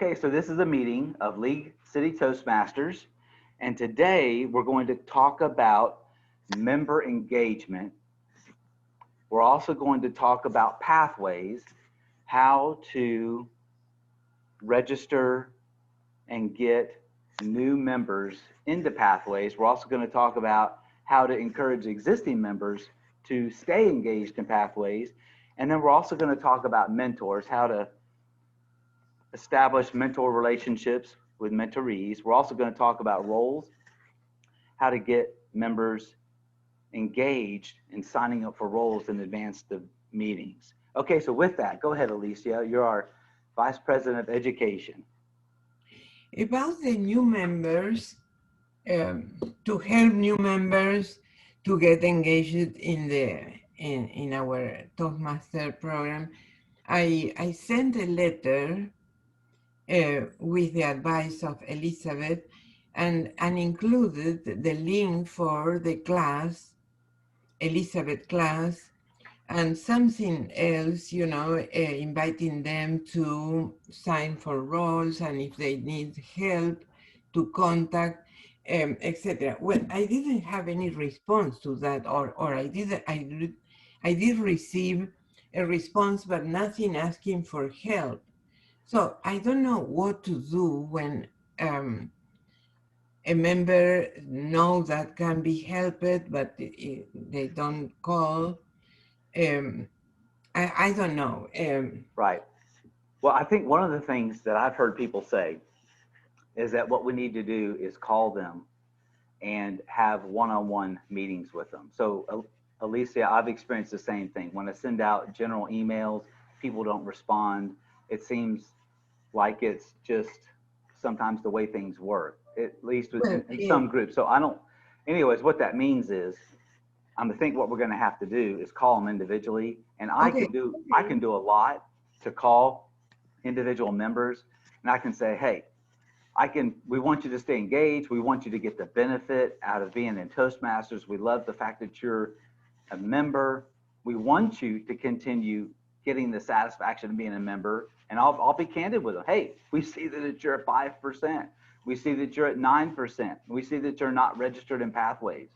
Okay, so this is a meeting of League City Toastmasters, and today we're going to talk about member engagement. We're also going to talk about pathways, how to register and get new members into pathways. We're also going to talk about how to encourage existing members to stay engaged in pathways. And then we're also going to talk about mentors, how to establish mentor relationships with mentorees. We're also going to talk about roles, how to get members engaged in signing up for roles in advance of meetings. Okay, so with that, go ahead, Alicia. You're our Vice President of Education. About the new members, to help new members to get engaged in our Toastmaster program, I sent a letter with the advice of Elizabeth and included the link for the class, Elizabeth class, and something else, inviting them to sign for roles, and if they need help, to contact, etc. Well, I didn't have any response to that, or I did receive a response, but nothing asking for help. So I don't know what to do when a member know that can be helped, but they don't call. I don't know. Right. Well, I think one of the things that I've heard people say is that what we need to do is call them and have one-on-one meetings with them. So, Alicia, I've experienced the same thing. When I send out general emails, people don't respond. It seems like it's just sometimes the way things work, at least Well, in some groups. So I don't, anyways, what that means is, I think what we're going to have to do is call them individually. And I okay. can do a lot to call individual members. And I can say, hey, we want you to stay engaged. We want you to get the benefit out of being in Toastmasters. We love the fact that you're a member. We want you to continue getting the satisfaction of being a member. And I'll be candid with them. Hey, we see that you're at 5%. We see that you're at 9%. We see that you're not registered in pathways.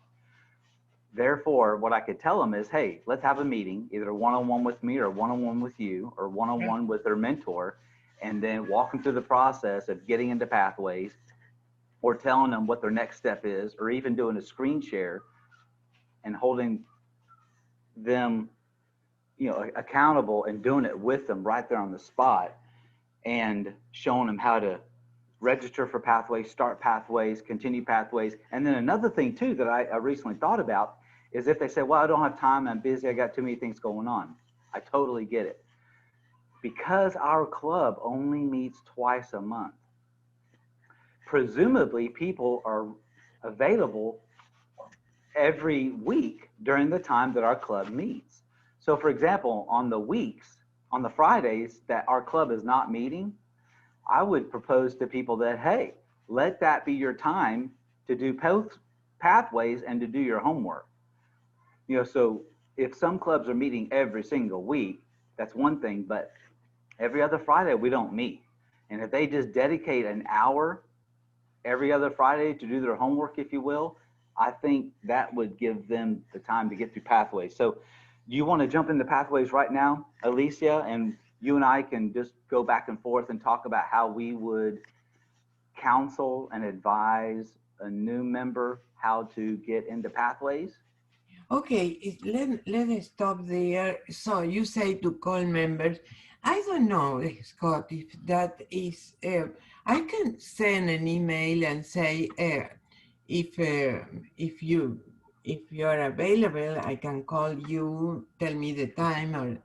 Therefore, what I could tell them is, hey, let's have a meeting, either one-on-one with me or one-on-one with you or one-on-one with their mentor, and then walk them through the process of getting into pathways or telling them what their next step is, or even doing a screen share and holding them, accountable and doing it with them right there on the spot and showing them how to register for pathways, start pathways, continue pathways. And then another thing too that I recently thought about is if they say, well, I don't have time, I'm busy, I got too many things going on. I totally get it. Because our club only meets twice a month, presumably people are available every week during the time that our club meets. So for example, on the Fridays that our club is not meeting, I would propose to people that, hey, let that be your time to do pathways and to do your homework. So if some clubs are meeting every single week, that's one thing, but every other Friday we don't meet. And if they just dedicate an hour every other Friday to do their homework, if you will, I think that would give them the time to get through pathways. So do you want to jump into pathways right now, Alicia? And you and I can just go back and forth and talk about how we would counsel and advise a new member how to get into pathways. Okay, let us stop there. So you say to call members. I don't know, Scott, if that is, I can send an email and say, if you are available, I can call you, tell me the time or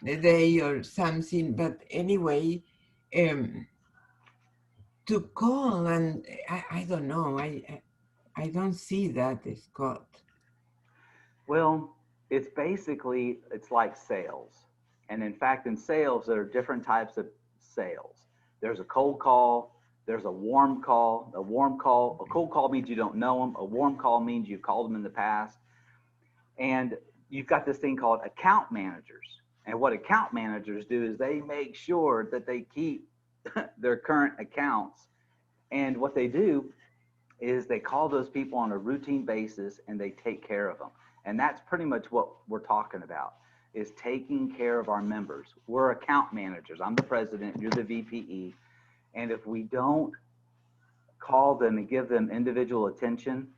the day or something. But anyway, to call, and I don't know, I don't see that, Scott. Well, it's like sales. And in fact, in sales, there are different types of sales. There's a cold call, there's a warm call. A cold call means you don't know them. A warm call means you've called them in the past. And you've got this thing called account managers. And what account managers do is they make sure that they keep their current accounts. And what they do is they call those people on a routine basis and they take care of them. And that's pretty much what we're talking about, is taking care of our members. We're account managers. I'm the president, you're the VPE. And if we don't call them and give them individual attention,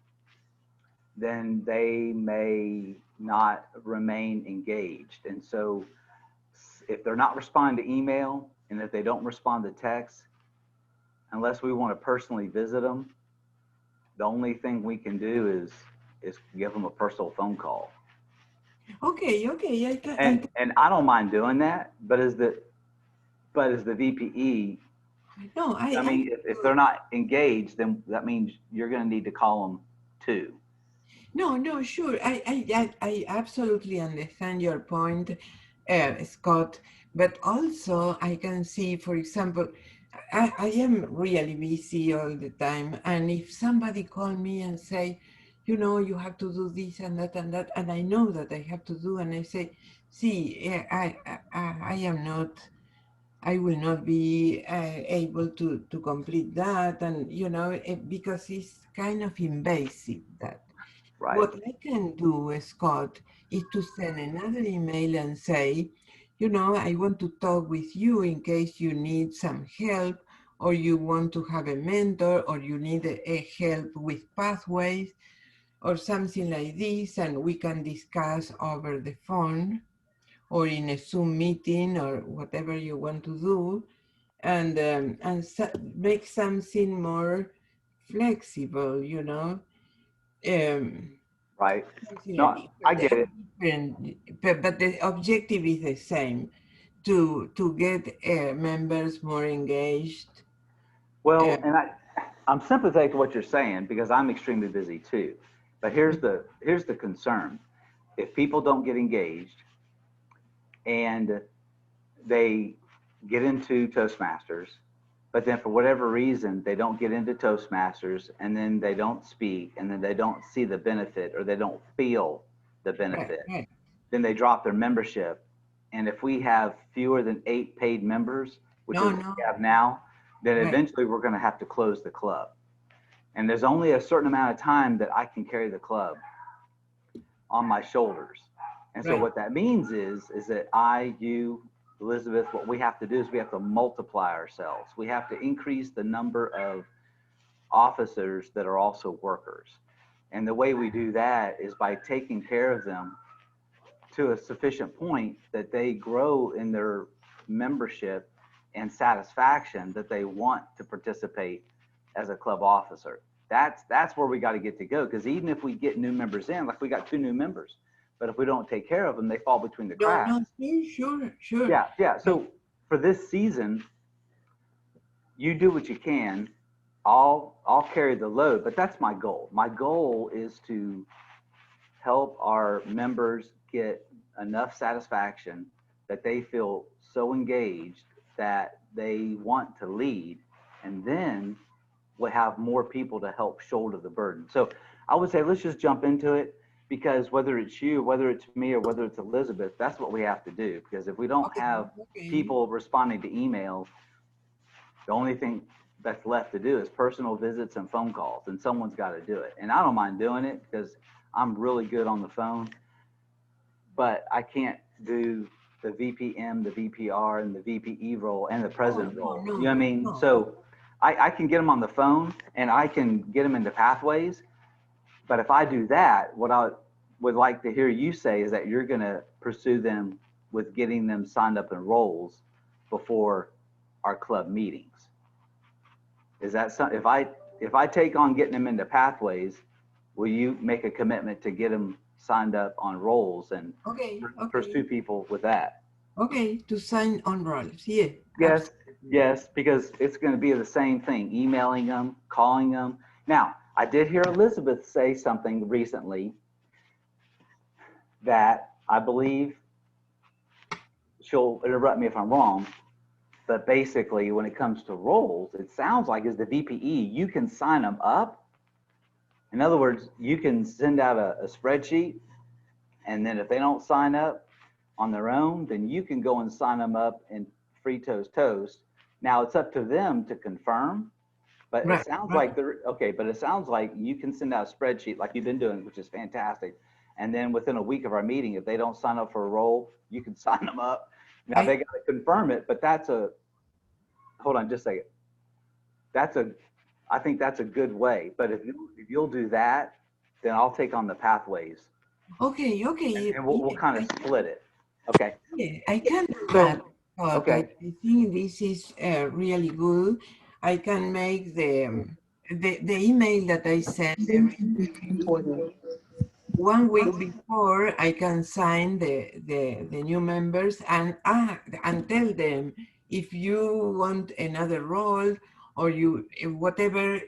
then they may not remain engaged. And so if they're not responding to email and if they don't respond to text, unless we want to personally visit them, the only thing we can do is give them a personal phone call. Okay, And I don't mind doing that, but as the VPE, no, I mean, if they're not engaged, then that means you're going to need to call them too. No, sure. I absolutely understand your point, Scott. But also, I can see, for example, I am really busy all the time. And if somebody call me and say, you know, you have to do this and that and that, and I know that I have to do, and I say, see, I am not, I will not be able to complete that. And, you know, because it's kind of invasive that. Right. What I can do, Scott, is to send another email and say, you know, I want to talk with you in case you need some help, or you want to have a mentor, or you need a help with pathways, or something like this, and we can discuss over the phone, or in a Zoom meeting, or whatever you want to do, and make something more flexible, you know. Right. Something No, I get it. but the objective is the same, to get members more engaged. Well, and I'm sympathetic to what you're saying because I'm extremely busy too. But here's the concern. If people don't get engaged and they get into Toastmasters, but then for whatever reason they don't get into Toastmasters, and then they don't speak, and then they don't see the benefit or they don't feel the benefit, Right. then they drop their membership. And if we have fewer than 8 paid members, which is what we have now, then Right. eventually we're going to have to close the club. And there's only a certain amount of time that I can carry the club on my shoulders. And so Right. what that means is that you, Elizabeth, what we have to do is we have to multiply ourselves. We have to increase the number of officers that are also workers. And the way we do that is by taking care of them to a sufficient point that they grow in their membership and satisfaction that they want to participate as a club officer. That's where we got to get to go, because even if we get new members in, like we got 2 new members, but if we don't take care of them, they fall between the cracks. No, sure. Yeah. So for this season, you do what you can. I'll carry the load, but that's my goal. My goal is to help our members get enough satisfaction that they feel so engaged that they want to lead, and then we'll have more people to help shoulder the burden. So I would say let's just jump into it, because whether it's you, whether it's me, or whether it's Elizabeth, that's what we have to do. Because if we don't have people responding to emails, the only thing that's left to do is personal visits and phone calls, and someone's got to do it. And I don't mind doing it because I'm really good on the phone, but I can't do the VPM, the VPR, and the VPE role and the president role. You know what I mean? So I can get them on the phone and I can get them into pathways. But if I do that, what I would like to hear you say is that you're going to pursue them with getting them signed up in roles before our club meetings. Is that something? If I take on getting them into pathways, will you make a commitment to get them signed up on roles and pursue people with that? Okay, to sign on roles. Yeah. Yes, yes, because it's going to be the same thing, emailing them, calling them. Now, I did hear Elizabeth say something recently that I believe, she'll interrupt me if I'm wrong, but basically when it comes to roles, it sounds like as the VPE, you can sign them up. In other words, you can send out a spreadsheet, and then if they don't sign up on their own, then you can go and sign them up in Free Toast, Now it's up to them to confirm, but it Right, sounds right. like they're okay. But it sounds like you can send out a spreadsheet like you've been doing, which is fantastic. And then within a week of our meeting, if they don't sign up for a role, you can sign them up. Now they I got to confirm it, but that's a hold on, just a second. That's a I think that's a good way. But if you'll do that, then I'll take on the pathways, okay, and, okay. and we'll Yes, kind of split it. Okay. yeah, I can do that. So But okay. I think this is really good. I can make the email that I send every one week before. I can sign the new members and tell them if you want another role or you whatever,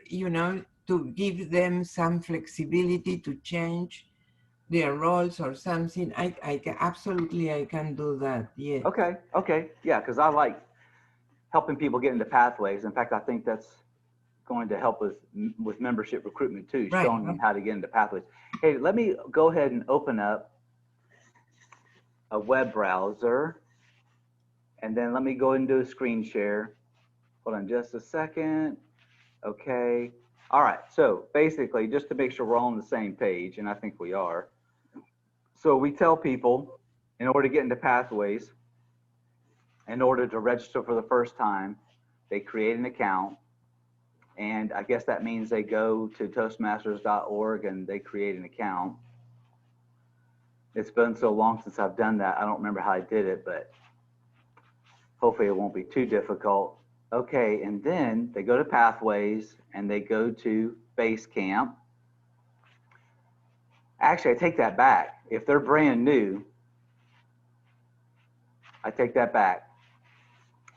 to give them some flexibility to change their roles or something. I can absolutely I can do that. Yes. Okay. Okay. Yeah, because I like helping people get into pathways. In fact, I think that's going to help us with membership recruitment too, Right. showing them how to get into pathways. Hey, let me go ahead and open up a web browser, and then let me go and do a screen share. Hold on just a second. Okay. All right. So basically, just to make sure we're all on the same page, and I think we are. So we tell people in order to get into pathways, in order to register for the first time, they create an account. And I guess that means they go to toastmasters.org and they create an account. It's been so long since I've done that. I don't remember how I did it, but hopefully it won't be too difficult. Okay, and then they go to Pathways and they go to Basecamp. Actually, I take that back. If they're brand new, I take that back.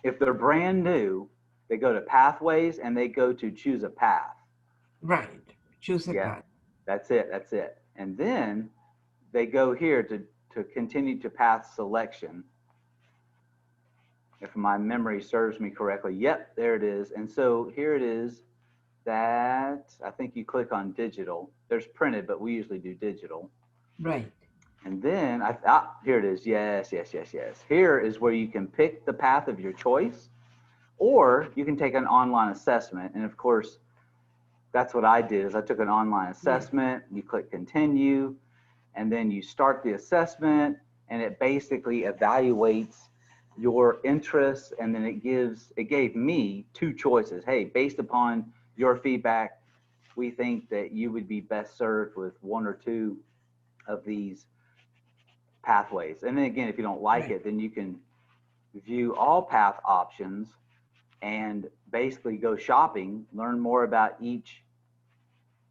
If they're brand new, they go to Pathways and they go to Choose a Path. Right. Choose a Yeah, path. that's it. That's it. And then they go here to continue to path selection. If my memory serves me correctly. Yep, there it is. And so here it is that I think you click on digital. There's printed, but we usually do digital. Right. And then here it is. Yes, yes, yes, yes. Here is where you can pick the path of your choice, or you can take an online assessment. And of course, that's what I did is I took an online Yes. assessment. You click continue, and then you start the assessment, and it basically evaluates your interests, and then it gave me two choices. Hey, based upon your feedback, we think that you would be best served with one or two of these pathways. And then again, if you don't like Right. it, then you can view all path options and basically go shopping, learn more about each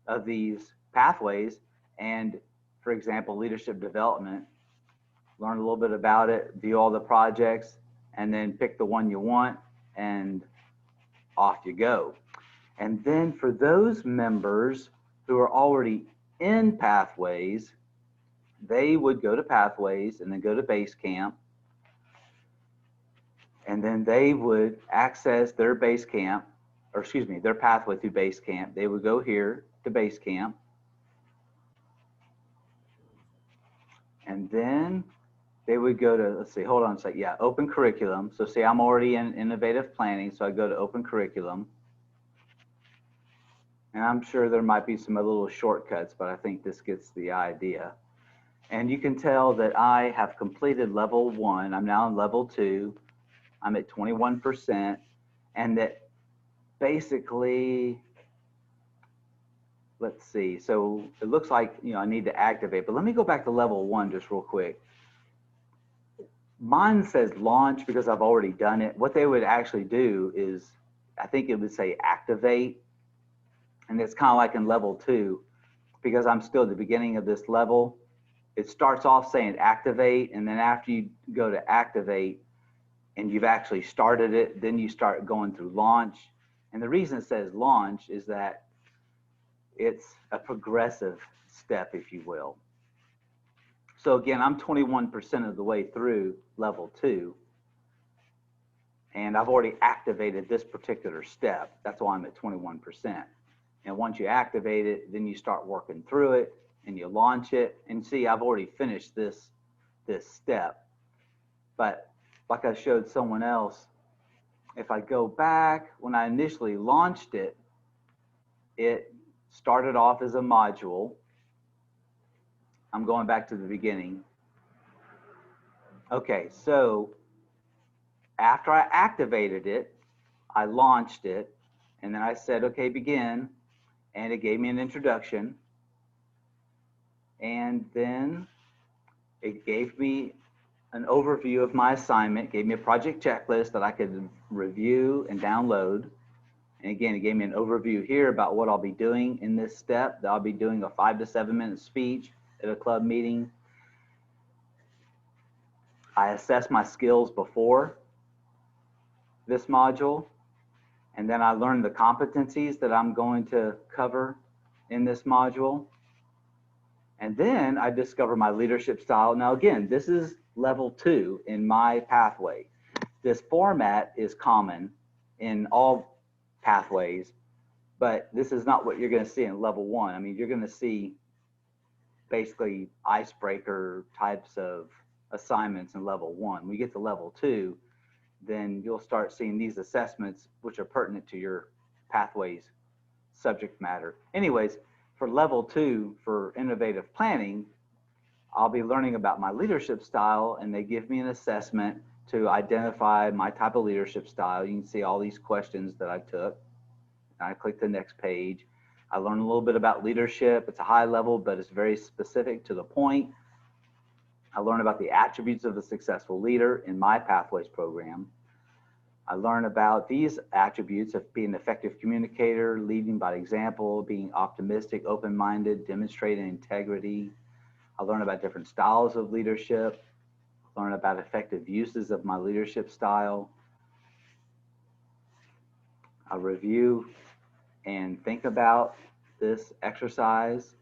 of these pathways. And for example, leadership development, learn a little bit about it, view all the projects, and then pick the one you want, and off you go. And then for those members who are already in Pathways, they would go to Pathways and then go to Basecamp, and then they would access their Basecamp, or excuse me, their pathway through Basecamp. They would go here to Basecamp, and then they would go to, let's see, hold on a second. Yeah, open curriculum. So see, I'm already in innovative planning. So I go to open curriculum. And I'm sure there might be some little shortcuts, but I think this gets the idea. And you can tell that I have completed level 1. I'm now in level 2. I'm at 21%. And that basically, let's see. So it looks like, I need to activate, but let me go back to level 1 just real quick. Mine says launch because I've already done it. What they would actually do is, I think it would say activate. And it's kind of like in level 2, because I'm still at the beginning of this level. It starts off saying activate, and then after you go to activate and you've actually started it, then you start going through launch. And the reason it says launch is that it's a progressive step, if you will. So again, I'm 21% of the way through level 2, and I've already activated this particular step. That's why I'm at 21%. And once you activate it, then you start working through it and you launch it. And see, I've already finished this step. But like I showed someone else, If I go back, when I initially launched it, it started off as a module. I'm going back to the beginning. Okay, so after I activated it, I launched it, and then I said, okay, begin, and it gave me an introduction, and then it gave me an overview of my assignment, gave me a project checklist that I could review and download. And again, it gave me an overview here about what I'll be doing in this step. That I'll be doing a 5 to 7 minute speech at a club meeting. I assess my skills before this module, and then I learn the competencies that I'm going to cover in this module. And then I discover my leadership style. Now, again, this is level 2 in my pathway. This format is common in all pathways, but this is not what you're going to see in level 1. I mean, you're going to see basically icebreaker types of assignments in level 1. When we get to level 2, then you'll start seeing these assessments which are pertinent to your pathways subject matter. Anyways, for level 2 for innovative planning, I'll be learning about my leadership style, and they give me an assessment to identify my type of leadership style. You can see all these questions that I took. I click the next page. I learn a little bit about leadership. It's a high level, but it's very specific to the point. I learn about the attributes of a successful leader in my Pathways program. I learn about these attributes of being an effective communicator, leading by example, being optimistic, open-minded, demonstrating integrity. I learn about different styles of leadership, learn about effective uses of my leadership style. I review and think about this exercise.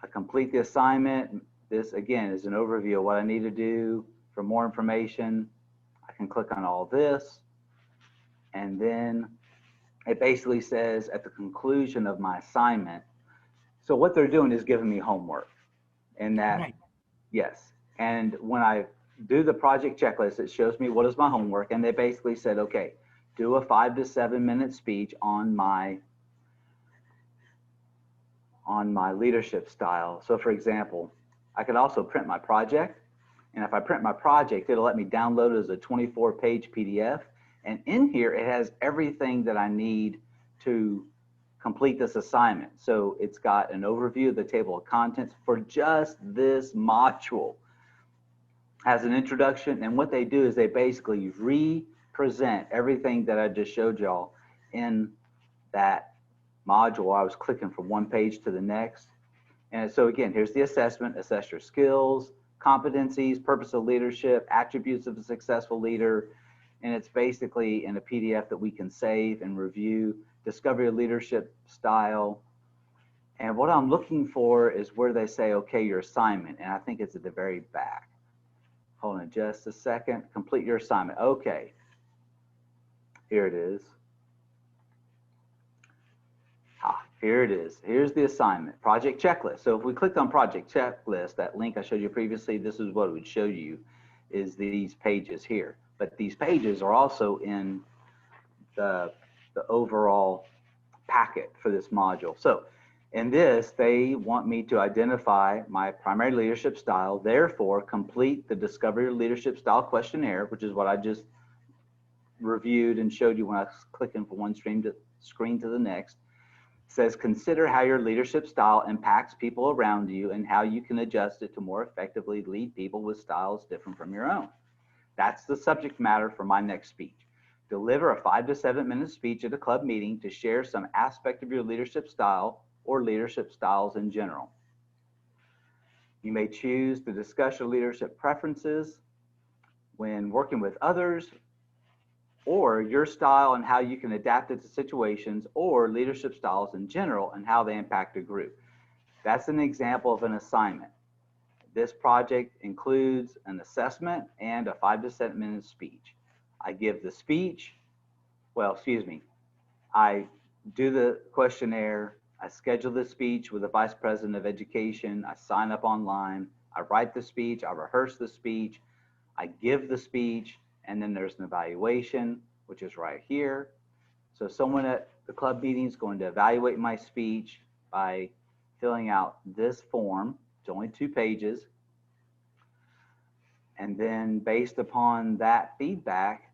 I complete the assignment. This, again, is an overview of what I need to do. For more information, I can click on all this. And then it basically says at the conclusion of my assignment, so what they're doing is giving me homework. And that, right. Yes. And when I do the project checklist, it shows me what is my homework. And they basically said, okay, do a 5 to 7 minute speech on my leadership style. So for example, I could also print my project. And if I print my project, it'll let me download it as a 24-page PDF. And in here, it has everything that I need to complete this assignment. So it's got an overview of the table of contents for just this module. Has an introduction, and what they do is they basically re-present everything that I just showed y'all in that module. I was clicking from one page to the next. And so again, here's the assessment: assess your skills, competencies, purpose of leadership, attributes of a successful leader. And it's basically in a PDF that we can save and review. Discover your leadership style. And what I'm looking for is where they say, okay, your assignment. And I think it's at the very back. Hold on just a second. Complete your assignment. Okay. Here it is. Here it is. Here's the assignment, project checklist. So if we clicked on project checklist, that link I showed you previously, this is what it would show you, is these pages here. But these pages are also in the overall packet for this module. So in this, they want me to identify my primary leadership style, therefore complete the Discover Your Leadership Style questionnaire, which is what I just reviewed and showed you when I was clicking from one screen to the next. It says, consider how your leadership style impacts people around you and how you can adjust it to more effectively lead people with styles different from your own. That's the subject matter for my next speech. Deliver a 5 to 7 minute speech at a club meeting to share some aspect of your leadership style or leadership styles in general. You may choose to discuss your leadership preferences when working with others, or your style and how you can adapt it to situations, or leadership styles in general and how they impact a group. That's an example of an assignment. This project includes an assessment and a 5 to 7 minute speech. I give the speech, I do the questionnaire, I schedule the speech with the Vice President of Education, I sign up online, I write the speech, I rehearse the speech, I give the speech, and then there's an evaluation. which is right here. So someone at the club meeting is going to evaluate my speech by filling out this form. It's only 2 pages. And then based upon that feedback,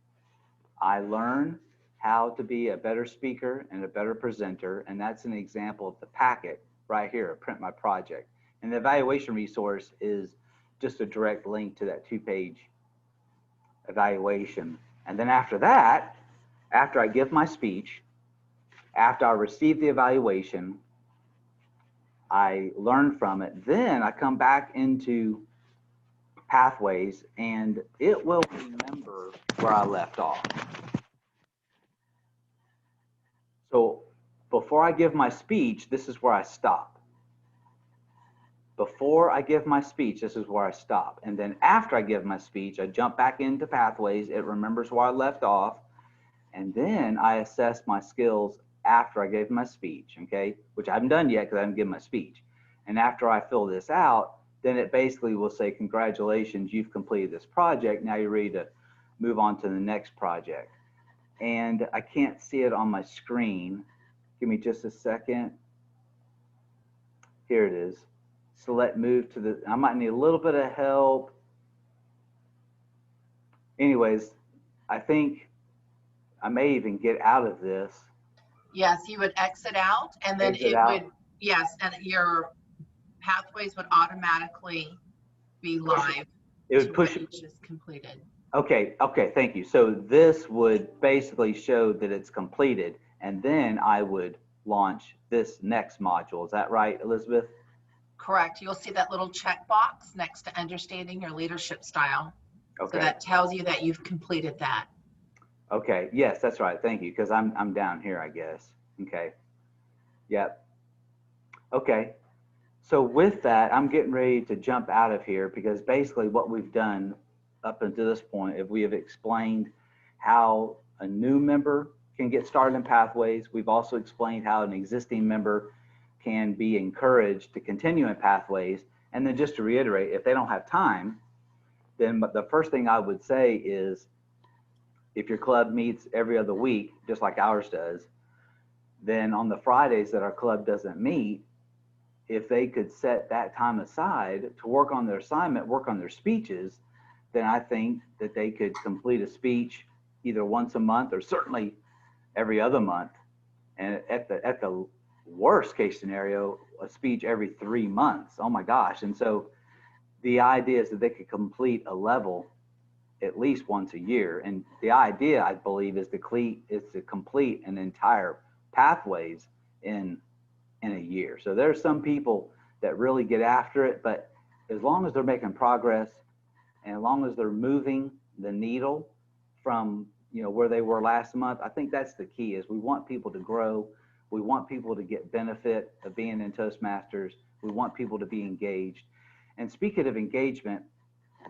I learn how to be a better speaker and a better presenter. And that's an example of the packet right here, Print My Project. And the evaluation resource is just a direct link to that 2-page evaluation. And then after that, after I give my speech, after I receive the evaluation, I learn from it, then I come back into Pathways and it will remember where I left off. So before I give my speech, this is where I stop. Before I give my speech, this is where I stop. And then after I give my speech, I jump back into Pathways. It remembers where I left off. And then I assess my skills after I gave my speech, okay? Which I haven't done yet because I haven't given my speech. And after I fill this out, then it basically will say, congratulations, you've completed this project. Now you're ready to move on to the next project. And I can't see it on my screen. Give me just a second. Here it is. Select move to the, I might need a little bit of help. Anyways, I think I may even get out of this. Yes, you would exit out and then Exit it out. would, yes, and your Pathways would automatically be live. It would push. Which is completed. Okay, thank you. So this would basically show that it's completed, and then I would launch this next module. Is that right, Elizabeth? Correct. You'll see that little checkbox next to understanding your leadership style. Okay. So that tells you that you've completed that. Okay, yes, that's right. Thank you, because I'm down here, I guess. Okay. Yep. Okay. So with that, I'm getting ready to jump out of here because basically what we've done up until this point is we have explained how a new member can get started in Pathways. We've also explained how an existing member can be encouraged to continue in Pathways. And then just to reiterate, if they don't have time, then the first thing I would say is if your club meets every other week, just like ours does, then on the Fridays that our club doesn't meet, if they could set that time aside to work on their assignment, work on their speeches, then I think that they could complete a speech either once a month or certainly every other month. And at the worst case scenario, a speech every 3 months. Oh my gosh. And so the idea is that they could complete a level at least once a year. And the idea, I believe, is to complete an entire Pathways in a year. So there's some people that really get after it, but as long as they're making progress and as long as they're moving the needle from where they were last month, I think that's the key. Is we want people to grow, we want people to get benefit of being in Toastmasters, we want people to be engaged. And speaking of engagement,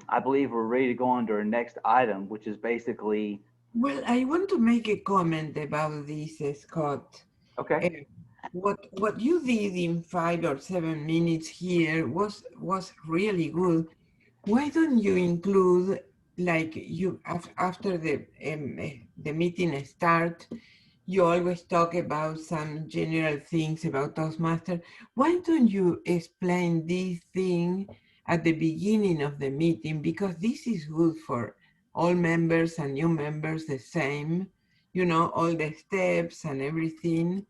I believe we're ready to go on to our next item, which is basically. Well, I want to make a comment about this, Scott. Okay. What you did in 5 or 7 minutes here was really good. Why don't you include, like, you after the meeting start, you always talk about some general things about Toastmaster. Why don't you explain this thing at the beginning of the meeting? Because this is good for all members and new members the same, all the steps and everything.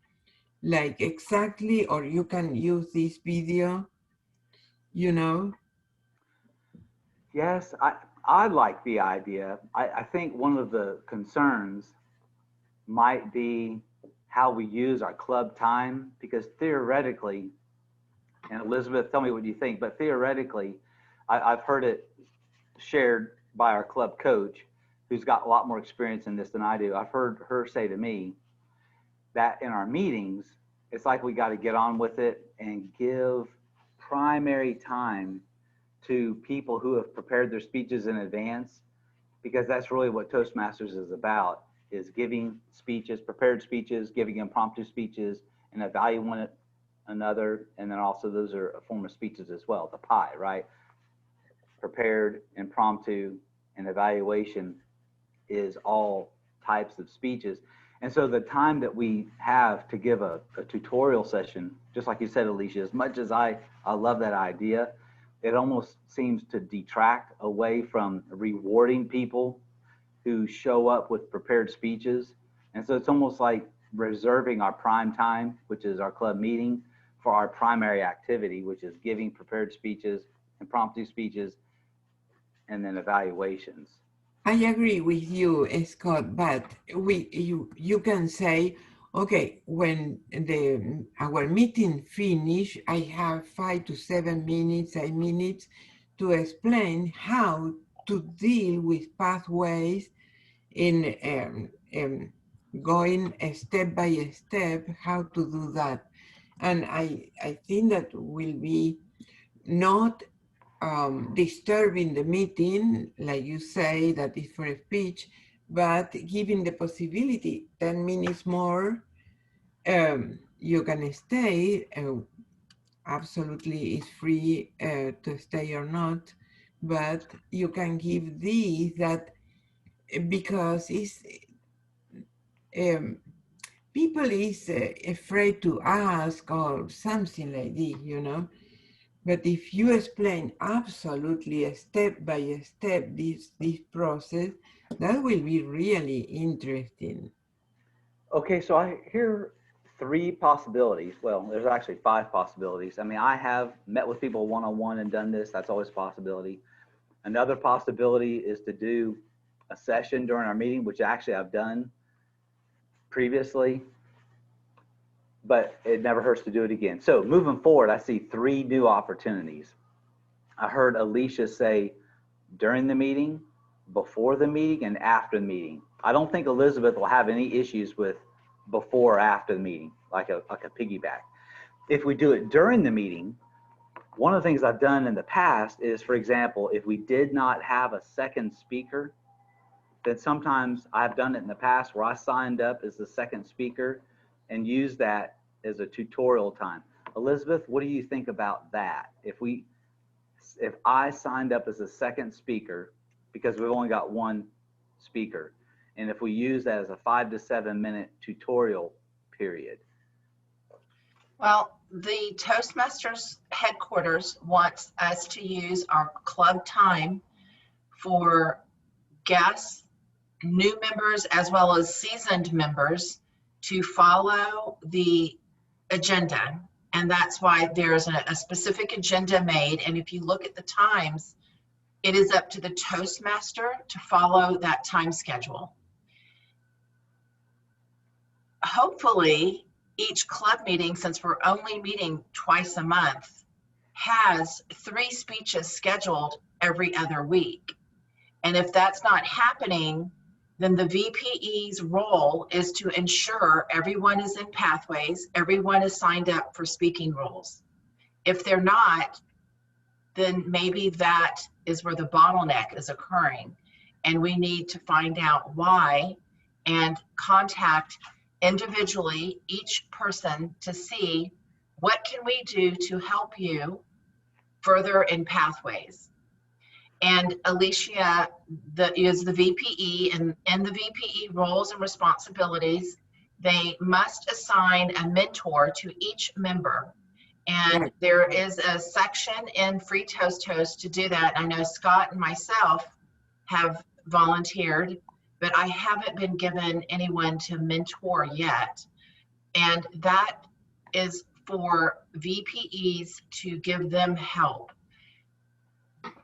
Like exactly, or you can use this video, Yes, I like the idea. I think one of the concerns might be how we use our club time, because theoretically, and Elizabeth, tell me what you think, but theoretically, I've heard it shared by our club coach, who's got a lot more experience in this than I do. I've heard her say to me that in our meetings, it's like we got to get on with it and give primary time to people who have prepared their speeches in advance, because that's really what Toastmasters is about, is giving speeches, prepared speeches, giving impromptu speeches, and evaluating one another. And then also those are a form of speeches as well, the pie, right? Prepared, impromptu, and evaluation is all types of speeches. And so the time that we have to give a tutorial session, just like you said, Alicia, as much as I love that idea, it almost seems to detract away from rewarding people who show up with prepared speeches. And so it's almost like reserving our prime time, which is our club meeting, for our primary activity, which is giving prepared speeches, impromptu speeches, and then evaluations. I agree with you, Scott, but you can say, okay, when our meeting finish, I have 5 to 7 minutes, 8 minutes to explain how to deal with pathways in going step by step, how to do that. And I think that will be not disturbing the meeting, like you say, that is for a speech, but giving the possibility 10 minutes more, you can stay, absolutely is free to stay or not, but you can give these that, because it's, people is afraid to ask or something like this, you know. But if you explain absolutely step by step this process, that will be really interesting. Okay, so I hear 3 possibilities. Well, there's actually 5 possibilities. I mean, I have met with people one-on-one and done this. That's always a possibility. Another possibility is to do a session during our meeting, which actually I've done previously, but it never hurts to do it again. So moving forward, I see 3 new opportunities. I heard Alicia say during the meeting, before the meeting, and after the meeting. I don't think Elizabeth will have any issues with before or after the meeting, like a piggyback. If we do it during the meeting, one of the things I've done in the past is, for example, if we did not have a second speaker, then sometimes I've done it in the past where I signed up as the second speaker and used that as a tutorial time. Elizabeth, what do you think about that? If I signed up as a second speaker, because we've only got one speaker, and if we use that as a 5 to 7 minute tutorial period. Well, the Toastmasters headquarters wants us to use our club time for guests, new members, as well as seasoned members to follow the agenda. And that's why there's a specific agenda made. And if you look at the times, it is up to the Toastmaster to follow that time schedule. Hopefully, each club meeting, since we're only meeting twice a month, has 3 speeches scheduled every other week. And if that's not happening, then the VPE's role is to ensure everyone is in pathways, everyone is signed up for speaking roles. If they're not, then maybe that is where the bottleneck is occurring. And we need to find out why and contact individually each person to see what can we do to help you further in pathways. And Alicia is the VPE, and in the VPE roles and responsibilities, they must assign a mentor to each member. And there is a section in Free Toast to do that. I know Scott and myself have volunteered, but I haven't been given anyone to mentor yet. And that is for VPEs to give them help,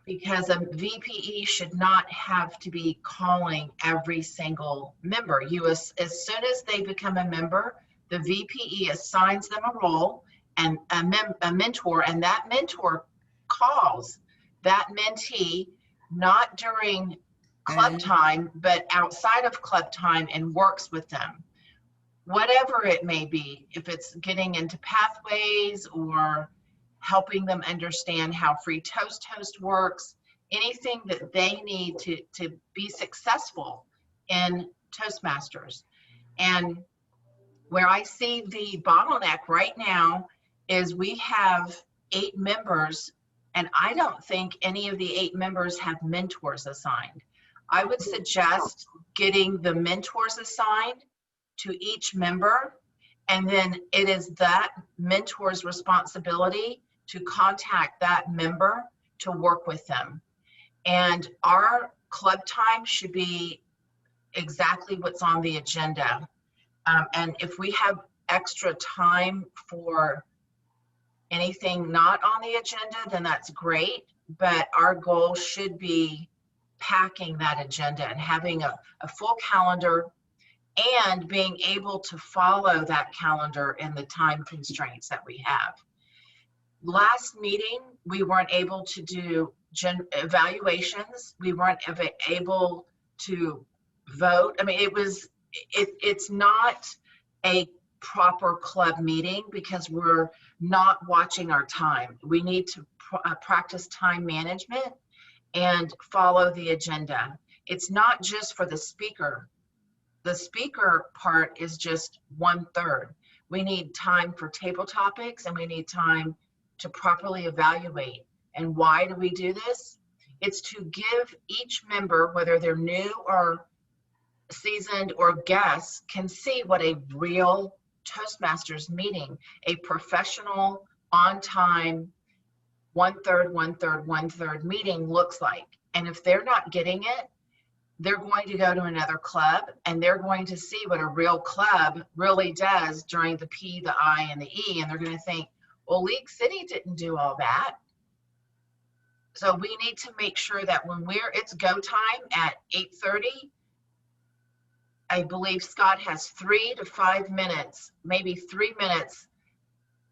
because a VPE should not have to be calling every single member. As soon as they become a member, the VPE assigns them a role and a mentor, and that mentor calls that mentee not during club time, but outside of club time, and works with them. Whatever it may be, if it's getting into pathways or helping them understand how Free Toast works, anything that they need to be successful in Toastmasters. And where I see the bottleneck right now is we have 8 members, and I don't think any of the 8 members have mentors assigned. I would suggest getting the mentors assigned to each member, and then it is that mentor's responsibility to contact that member to work with them. And our club time should be exactly what's on the agenda. And if we have extra time for anything not on the agenda, then that's great. But our goal should be packing that agenda and having a full calendar and being able to follow that calendar in the time constraints that we have. Last meeting, we weren't able to do evaluations. We weren't able to vote. I mean, it's not a proper club meeting because we're not watching our time. We need to practice time management and follow the agenda. It's not just for the speaker. The speaker part is just 1/3. We need time for table topics, and we need time to properly evaluate. And why do we do this? It's to give each member, whether they're new or seasoned or guests, can see what a real Toastmasters meeting, a professional, on time, 1/3, 1/3, 1/3 meeting looks like. And if they're not getting it, they're going to go to another club and they're going to see what a real club really does during the P, the I, and the E. And they're going to think, well, League City didn't do all that. So we need to make sure that when it's go time at 8:30, I believe Scott has 3 to 5 minutes, maybe 3 minutes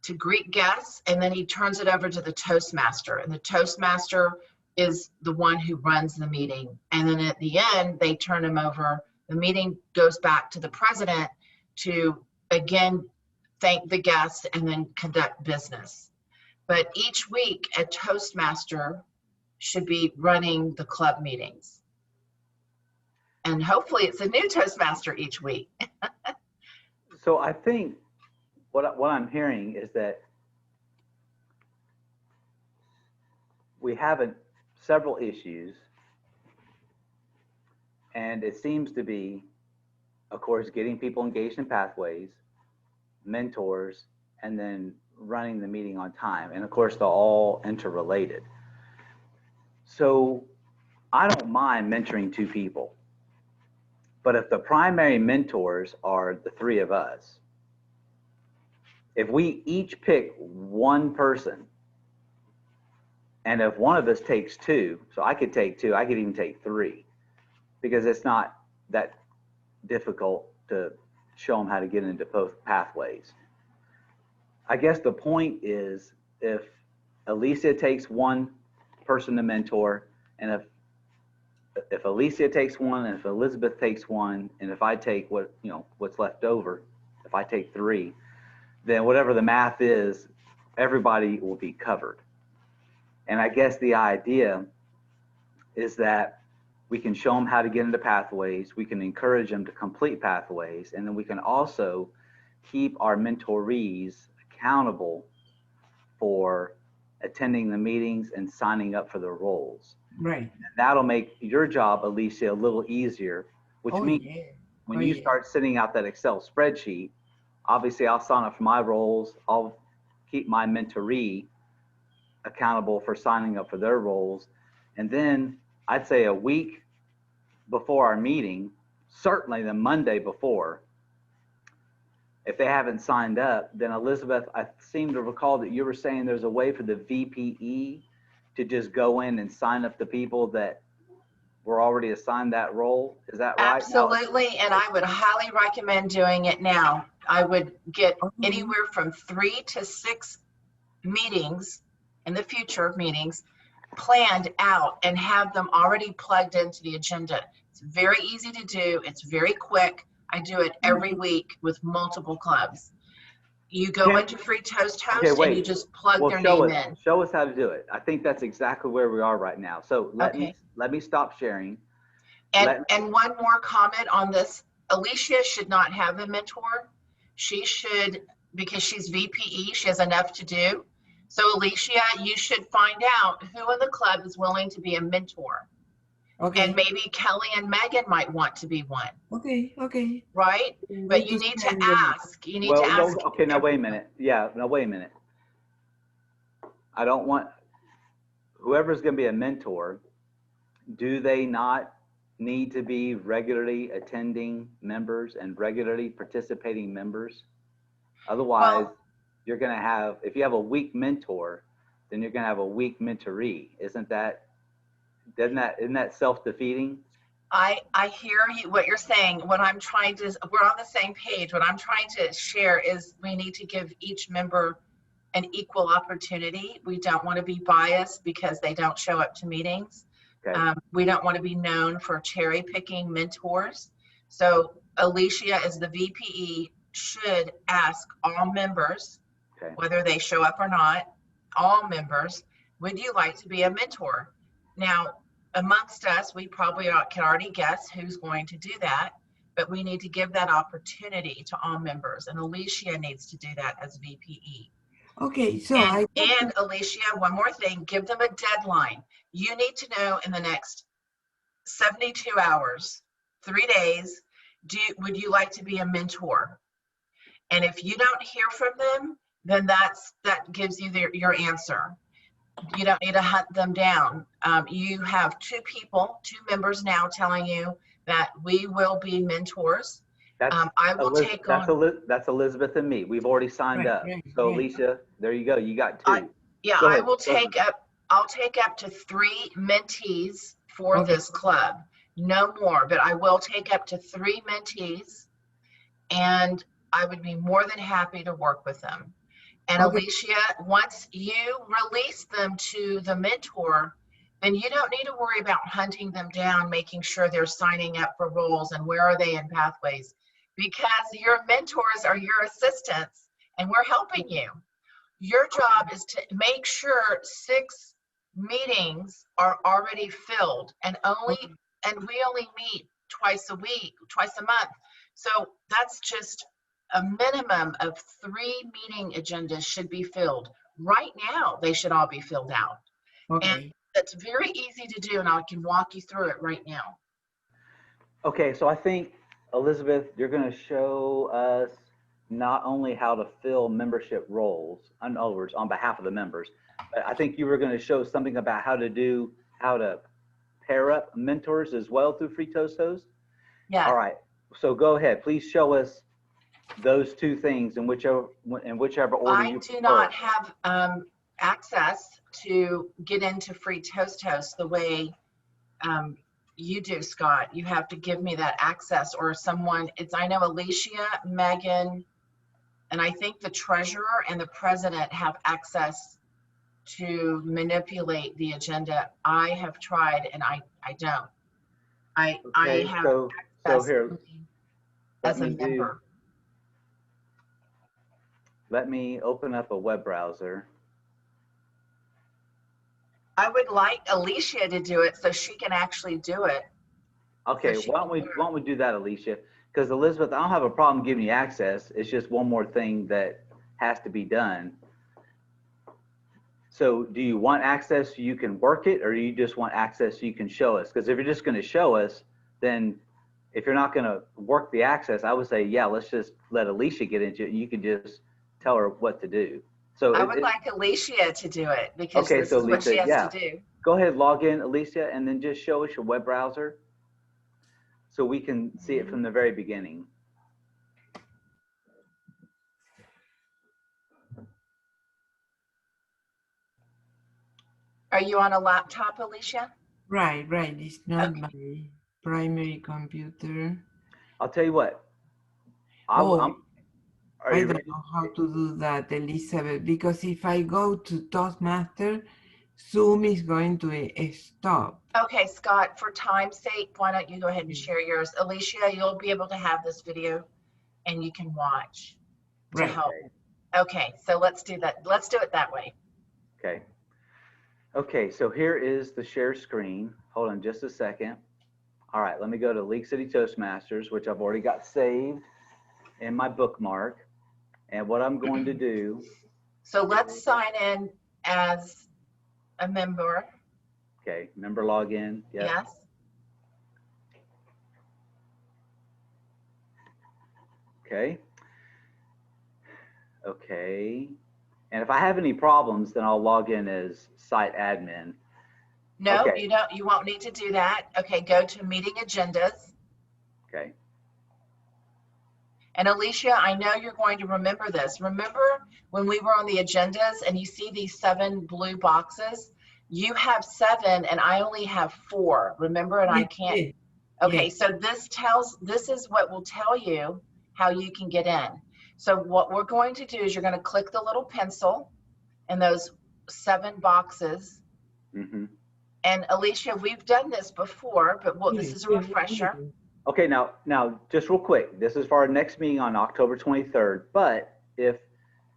to greet guests, and then he turns it over to the Toastmaster. And the Toastmaster is the one who runs the meeting. And then at the end, they turn him over. The meeting goes back to the president to, again, thank the guests and then conduct business. But each week, a Toastmaster should be running the club meetings. And hopefully it's a new Toastmaster each week. So I think what I'm hearing is that we have several issues, and it seems to be, of course, getting people engaged in pathways, mentors, and then running the meeting on time. And of course, they're all interrelated. So I don't mind mentoring 2 people, but if the primary mentors are the 3 of us, if we each pick one person, and if one of us takes 2, so I could take 2, I could even take 3, because it's not that difficult to show them how to get into both pathways. I guess the point is, if Alicia takes one person to mentor, and if Alicia takes one, and if Elizabeth takes one, and if I take what's left over, if I take 3, then whatever the math is, everybody will be covered. And I guess the idea is that we can show them how to get into pathways, we can encourage them to complete pathways, and then we can also keep our mentorees accountable for attending the meetings and signing up for their roles. Right. And that'll make your job, Alicia, a little easier, which means when you start sending out that Excel spreadsheet, obviously I'll sign up for my roles, I'll keep my mentoree accountable for signing up for their roles. And then I'd say a week before our meeting, certainly the Monday before, if they haven't signed up, then Elizabeth, I seem to recall that you were saying there's a way for the VPE to just go in and sign up the people that were already assigned that role. Is that right? Absolutely, and I would highly recommend doing it now. I would get anywhere from 3 to 6 meetings in the future, meetings planned out and have them already plugged into the agenda. It's very easy to do. It's very quick. I do it every week with multiple clubs. You go into Free Toast Host and you just plug their name in. Show us how to do it. I think that's exactly where we are right now. So let me stop sharing. And one more comment on this. Alicia should not have a mentor. She should, because she's VPE, she has enough to do. So Alicia, you should find out who in the club is willing to be a mentor. Okay. And maybe Kelly and Megan might want to be one, Okay. Okay. right? We But need you to need to spend the- ask. You need Well, to ask. no, okay, now wait a minute. Yeah, now wait a minute. I don't want, whoever's going to be a mentor, do they not need to be regularly attending members and regularly participating members? Otherwise, you're going to have, if you have a weak mentor, then you're going to have a weak mentoree. Isn't that self-defeating? I hear you, what you're saying. What I'm trying to, we're on the same page. What I'm trying to share is we need to give each member an equal opportunity. We don't want to be biased because they don't show up to meetings. Okay. We don't want to be known for cherry picking mentors. So Alicia, as the VPE, should ask all members, Okay. whether they show up or not, all members, would you like to be a mentor? Now, amongst us, we probably can already guess who's going to do that, but we need to give that opportunity to all members, and Alicia needs to do that as VPE. Okay, so And Alicia, one more thing, give them a deadline. You need to know in the next 72 hours, 3 days, would you like to be a mentor? And if you don't hear from them, then that gives you your answer. You don't need to hunt them down. You have two members now telling you that we will be mentors. I will take on. That's Elizabeth and me. We've already signed up. So Alicia, there you go. You got two. Yeah, I will take up. I'll take up to 3 mentees for this club. No more, but I will take up to 3 mentees, and I would be more than happy to work with them. And Alicia, once you release them to the mentor, then you don't need to worry about hunting them down, making sure they're signing up for roles and where are they in pathways, because your mentors are your assistants and we're helping you. Your job is to make sure 6 meetings are already filled, and we only meet twice a month. So that's just a minimum of 3 meeting agendas should be filled. Right now, they should all be filled out. And that's very easy to do, and I can walk you through it right now. Okay, so I think, Elizabeth, you're going to show us not only how to fill membership roles, in other words, on behalf of the members, but I think you were going to show something about how to pair up mentors as well through Free Toast Host. Yeah. All right. So go ahead. Please show us those 2 things in whichever order you prefer. I do not have access to get into Free Toast Host the way you do, Scott. You have to give me that access, or someone. I know Alicia, Megan, and I think the treasurer and the president have access to manipulate the agenda. I have tried, and I don't. I have access here, as a member. Let me open up a web browser. I would like Alicia to do it so she can actually do it. Okay, So why don't we do that, Alicia? Because Elizabeth, I don't have a problem giving you access. It's just one more thing that has to be done. So do you want access so you can work it, or do you just want access so you can show us? Because if you're just going to show us, then if you're not going to work the access, I would say, yeah, let's just let Alicia get into it, and you can just tell her what to do. So I would like Alicia to do it, because this is what she has to do. Go ahead, log in, Alicia, and then just show us your web browser so we can see it from the very beginning. Are you on a laptop, Alicia? Right. It's not my primary computer. I'll tell you what. I don't know how to do that, Elizabeth, because if I go to Toastmasters, Zoom is going to stop. Okay, Scott, for time's sake, why don't you go ahead and share yours? Alicia, you'll be able to have this video and you can watch to help. Okay, so let's do that. Let's do it that way. Okay. Okay, so here is the share screen. Hold on just a second. All right, let me go to League City Toastmasters, which I've already got saved in my bookmark. And what I'm going to do. So let's sign in as a member. Okay, member login. Yes. Okay. Okay. And if I have any problems, then I'll log in as site admin. No, Okay. you won't need to do that. Okay, go to meeting agendas. Okay. And Alicia, I know you're going to remember this. Remember when we were on the agendas and you see these 7 blue boxes? You have 7 and I only have 4. Remember, and I can't. Yes. Okay, so this is what will tell you how you can get in. So what we're going to do is you're going to click the little pencil in those 7 boxes. Mm-hmm. And Alicia, we've done this before, but this is a refresher. Okay, now, just real quick, this is for our next meeting on October 23rd, but if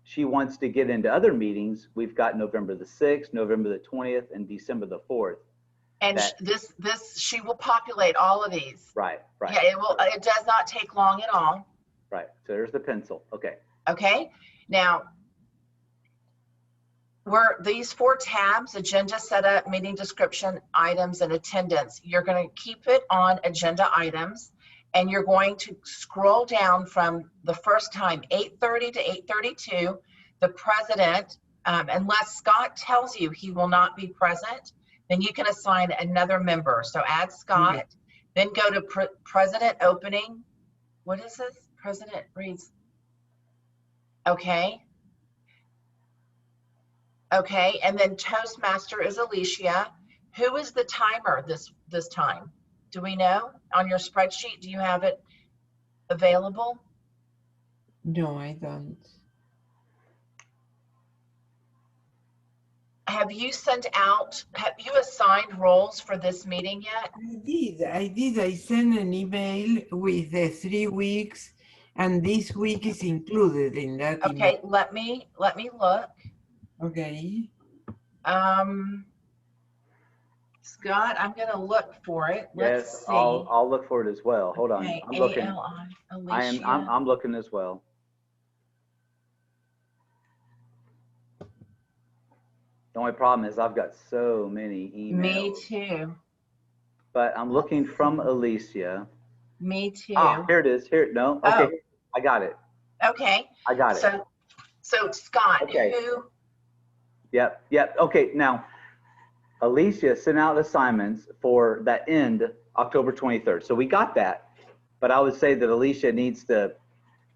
she wants to get into other meetings, we've got November the 6th, November the 20th, and December the 4th. And she will populate all of these. Right. Yeah, it does not take long at all. Right, so there's the pencil, okay. Okay, now, these 4 tabs, agenda setup, meeting description, items, and attendance, you're going to keep it on agenda items, and you're going to scroll down from the first time, 8:30 to 8:32, the president, unless Scott tells you he will not be present, then you can assign another member. So add Scott, then go to president opening. What is this? President reads. Okay. Okay, and then Toastmaster is Alicia. Who is the timer this time? Do we know? On your spreadsheet, do you have it available? No, I don't. Have you assigned roles for this meeting yet? I did. I sent an email with the 3 weeks, and this week is included in that email. Okay, let me look. Okay. Scott, I'm gonna look for it. Let's Yes, see. I'll look for it as well. Hold on. Okay, I'm looking. ALI, Alicia. I'm looking as well. The only problem is I've got so many emails. Me too. But I'm looking from Alicia. Me too. Ah, here it is. Here, no, okay, Oh. I got it. Okay. I got it. So Scott, Okay. who? Yep. Okay, now, Alicia sent out assignments for that end October 23rd. So we got that, but I would say that Alicia needs to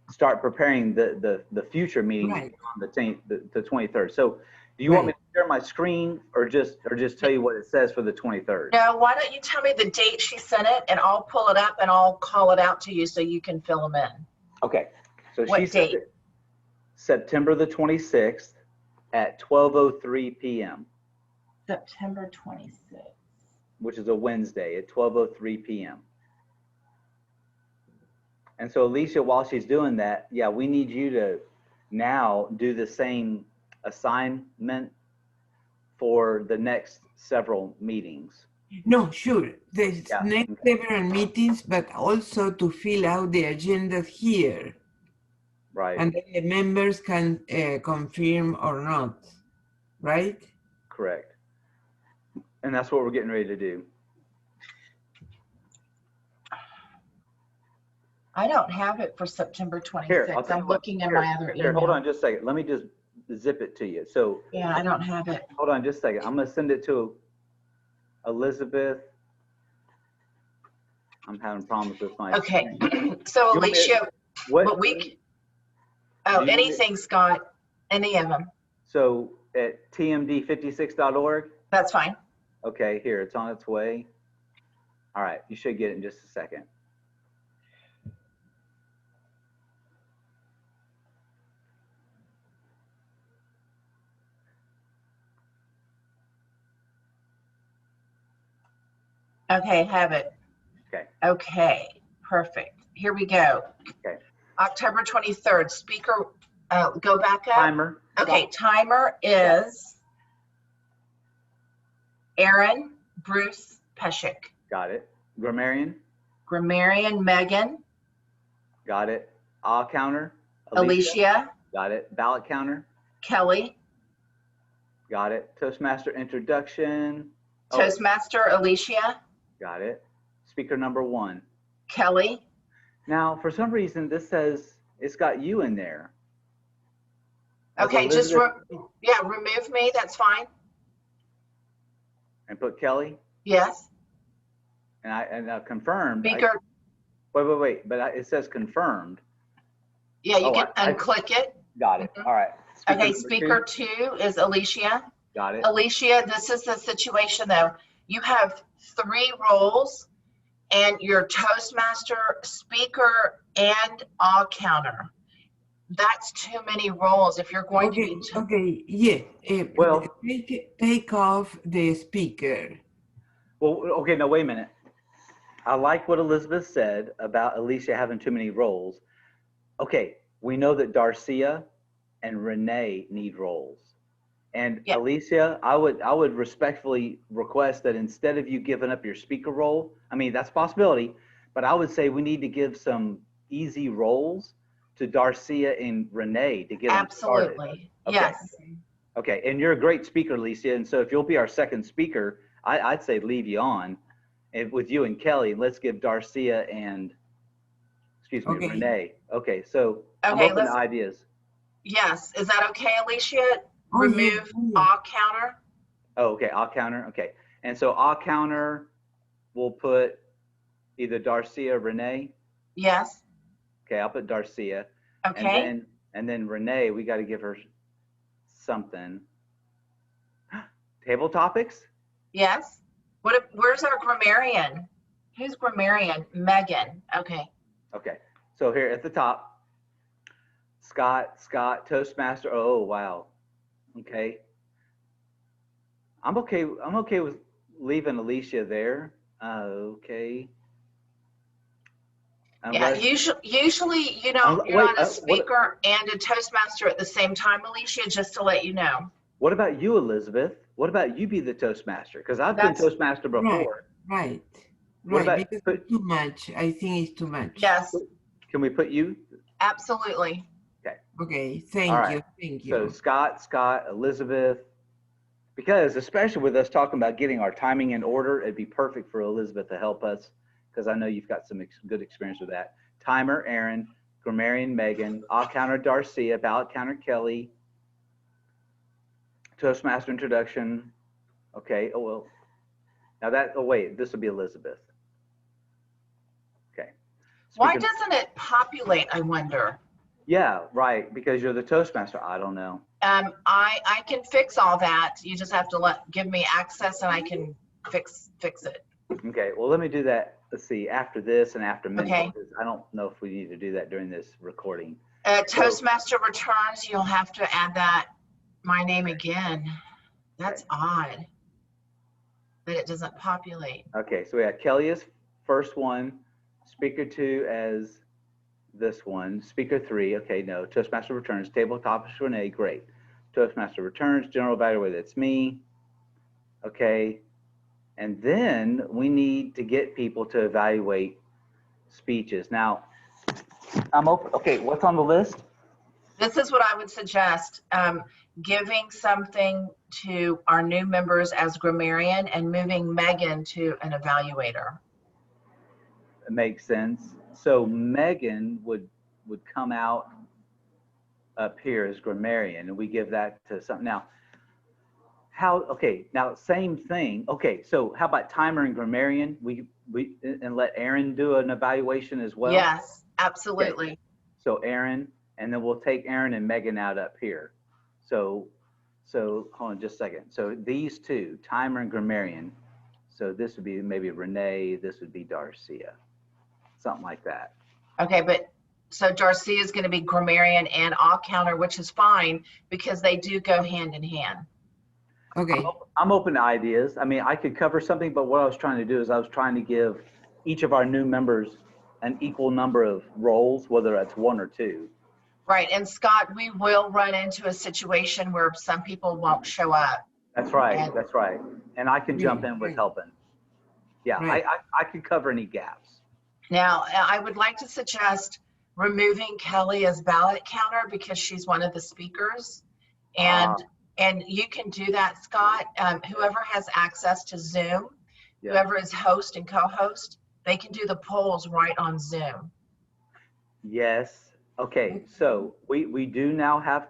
start preparing the future meetings Right. on the 23rd. So do you want me to share my screen or just tell you what it says for the 23rd? No, why don't you tell me the date she sent it and I'll pull it up and I'll call it out to you so you can fill them in. Okay. So What she sent date? it September the 26th at 12:03 p.m., September 26th. which is a Wednesday at 12:03 p.m. And so Alicia, while she's doing that, yeah, we need you to now do the same assignment for the next several meetings. No, sure. There's Yeah, next okay. several meetings, but also to fill out the agenda here. Right. And then the members can confirm or not, right? Correct. And that's what we're getting ready to do. I don't have it for September 26th. Here, I'll tell you I'm what. looking in Here, my other here, email. hold on just a second. Let me just zip it to you. So Yeah, I don't have it. hold on just a second. I'm going to send it to Elizabeth. I'm having problems with my Okay. screen. So You want me to- Alicia, What we, do you want me- anything, Scott, any of them. So at tmd56.org. That's fine. Okay, here, it's on its way. All right, you should get it in just a second. Okay, have it. Okay. Okay, perfect. Here we go. Okay. October 23rd, speaker, go back up. Timer. Okay, timer is Aaron Bruce Peshek. Got it. Grammarian. Grammarian Megan. Got it. Counter. Alicia. Got it. Ballot counter. Kelly. Got it. Toastmaster introduction. Oh, Toastmaster Alicia. got it. Speaker number 1. Kelly. Now, for some reason, this says it's got you in there. As Okay, just, Elizabeth, remove me, that's fine. and put Kelly, Yes, and I confirmed. speaker, Wait, but it says confirmed. yeah, you Oh, can I unclick it. got it. Mhm. All right. Okay, number speaker two. 2 is Alicia. Got it. Alicia, this is the situation though. You have 3 roles and your Toastmaster, speaker, and all counter. That's too many roles if you're going to Okay, be. okay, yeah. Well, Take off the speaker. well, okay, no, wait a minute. I like what Elizabeth said about Alicia having too many roles. Okay, we know that Darcia and Renee need roles. And Yeah. Alicia, I would respectfully request that instead of you giving up your speaker role, I mean, that's a possibility, but I would say we need to give some easy roles to Darcia and Renee to get them started. Absolutely, Okay. yes. Okay, and you're a great speaker, Alicia, and so if you'll be our second speaker, I'd say leave you on with you and Kelly. Let's give Darcia and, excuse me, Okay. Renee. Okay, so I'm Okay, open to ideas. yes, is that okay, Alicia? Oh, yeah, Remove yeah. all counter? Oh, okay, I'll counter. Okay, and so I'll counter. We'll put either Darcia or Renee. Yes, Okay, I'll put Darcia. okay, And then Renee, we got to give her something. Table topics? yes. Where's our grammarian? Who's grammarian? Megan, okay. Okay, so here at the top, Scott, Toastmaster. Oh, wow. Okay. I'm okay with leaving Alicia there. Okay. Yeah, usually you're not a speaker and a Toastmaster at the same time, Alicia, just to let you know. What about you, Elizabeth? What about you be the Toastmaster? Because I've been Toastmaster before. Right. What about because it's too much. I think it's too much. Yes, Can we put you? absolutely. Okay, thank you. So Scott, Elizabeth, because especially with us talking about getting our timing in order, it'd be perfect for Elizabeth to help us because I know you've got some good experience with that. Timer, Aaron, grammarian, Megan, I'll counter Darcia, ballot counter, Kelly, Toastmaster introduction. Okay, oh well. Now wait, this will be Elizabeth. Okay. Why doesn't it populate, I wonder? Yeah, right, because you're the Toastmaster. I don't know. I can fix all that. You just have to give me access and I can fix it. Okay, well, let me do that. Let's see, after this and after many. Okay. I don't know if we need to do that during this recording. Toastmaster returns, you'll have to add that, my name again. That's odd that it doesn't populate. Okay, so we have Kelly as first one, speaker 2 as this one, speaker 3, okay, no, Toastmaster returns, tabletop is Renee, great. Toastmaster returns, general evaluator, that's me. Okay, and then we need to get people to evaluate speeches. Now, I'm open. Okay, what's on the list? This is what I would suggest, giving something to our new members as grammarian and moving Megan to an evaluator. It makes sense. So Megan would come out up here as grammarian, and we give that to something. Now, now same thing. Okay, so how about timer and grammarian? We and let Aaron do an evaluation as well. Yes, absolutely. Okay. So Aaron, and then we'll take Aaron and Megan out up here. So hold on just a second. So these two, timer and grammarian. So this would be maybe Renee. This would be Darcia. Something like that. Okay, but so Darcia is going to be grammarian and all counter, which is fine because they do go hand in hand. Okay. I'm open to ideas. I mean, I could cover something, but what I was trying to do is I was trying to give each of our new members an equal number of roles, whether it's 1 or 2. Right, and Scott, we will run into a situation where some people won't show up. That's right. That's right. And I can jump in with helping. Yeah, right. I can cover any gaps. Now, I would like to suggest removing Kelly as ballot counter because she's one of the speakers. And you can do that, Scott. Whoever has access to Zoom, whoever is host and co-host, they can do the polls right on Zoom. Yes. Okay, so we do now have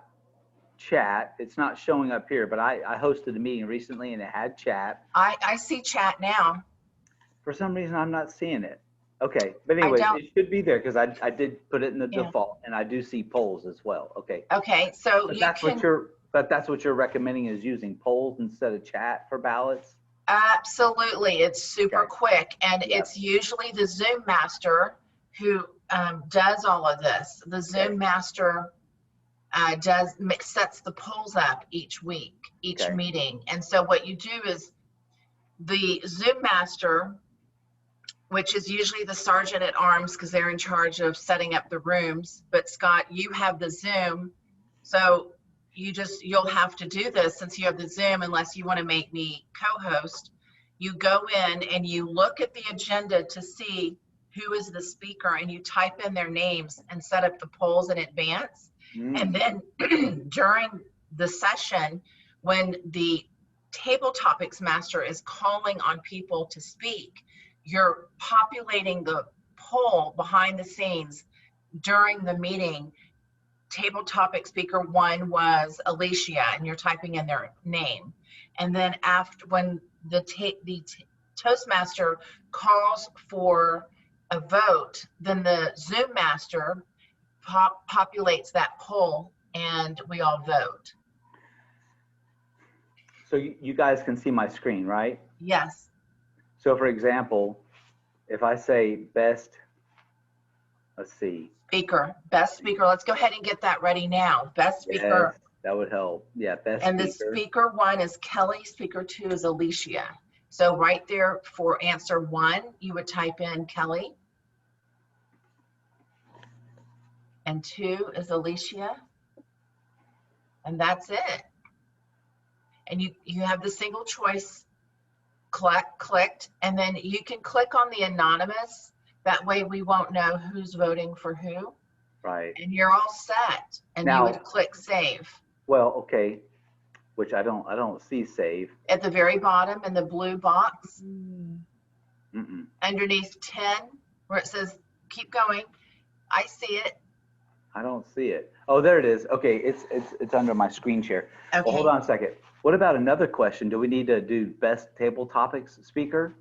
chat. It's not showing up here, but I hosted a meeting recently and it had chat. I see chat now. For some reason, I'm not seeing it. Okay, but I anyways, don't. it should be there because I did put it in the Yeah. default, and I do see polls as well. Okay, Okay, so but you that's can. but that's what you're recommending is using polls instead of chat for ballots. Absolutely, it's super Okay. quick, and Yeah. it's usually the Zoom master who does all of this. The Zoom Okay. master sets the polls up each week, each Okay. meeting, and so what you do is the Zoom master, which is usually the sergeant at arms because they're in charge of setting up the rooms. But Scott, you have the Zoom, so you'll have to do this since you have the Zoom, unless you want to make me co-host. You go in and you look at the agenda to see who is the speaker, and you type in their names and set up the polls in advance. And then during the session, when the table topics master is calling on people to speak, you're populating the poll behind the scenes during the meeting. Table topic speaker 1 was Alicia, and you're typing in their name. And then after, when the Toastmaster calls for a vote, then the Zoom master populates that poll and we all vote. So you guys can see my screen, right? Yes. So for example, if I say best, let's see. Speaker, best speaker. Let's go ahead and get that ready now. Best speaker. Yes, that would help. Yeah, best and speaker. the speaker 1 is Kelly, speaker 2 is Alicia. So right there for answer 1, you would type in Kelly. And 2 is Alicia. And that's it. And you have the single choice clicked, and then you can click on the anonymous. That way we won't know who's voting for who. Right. And you're all set. And now, you would click save. Well, okay, which I don't see save. At the very bottom in the blue box, underneath 10, where it says keep going. I see it. I don't see it. Oh, there it is. Okay, it's under my screen share. Okay. Well, hold on a second. What about another question? Do we need to do best table topics speaker?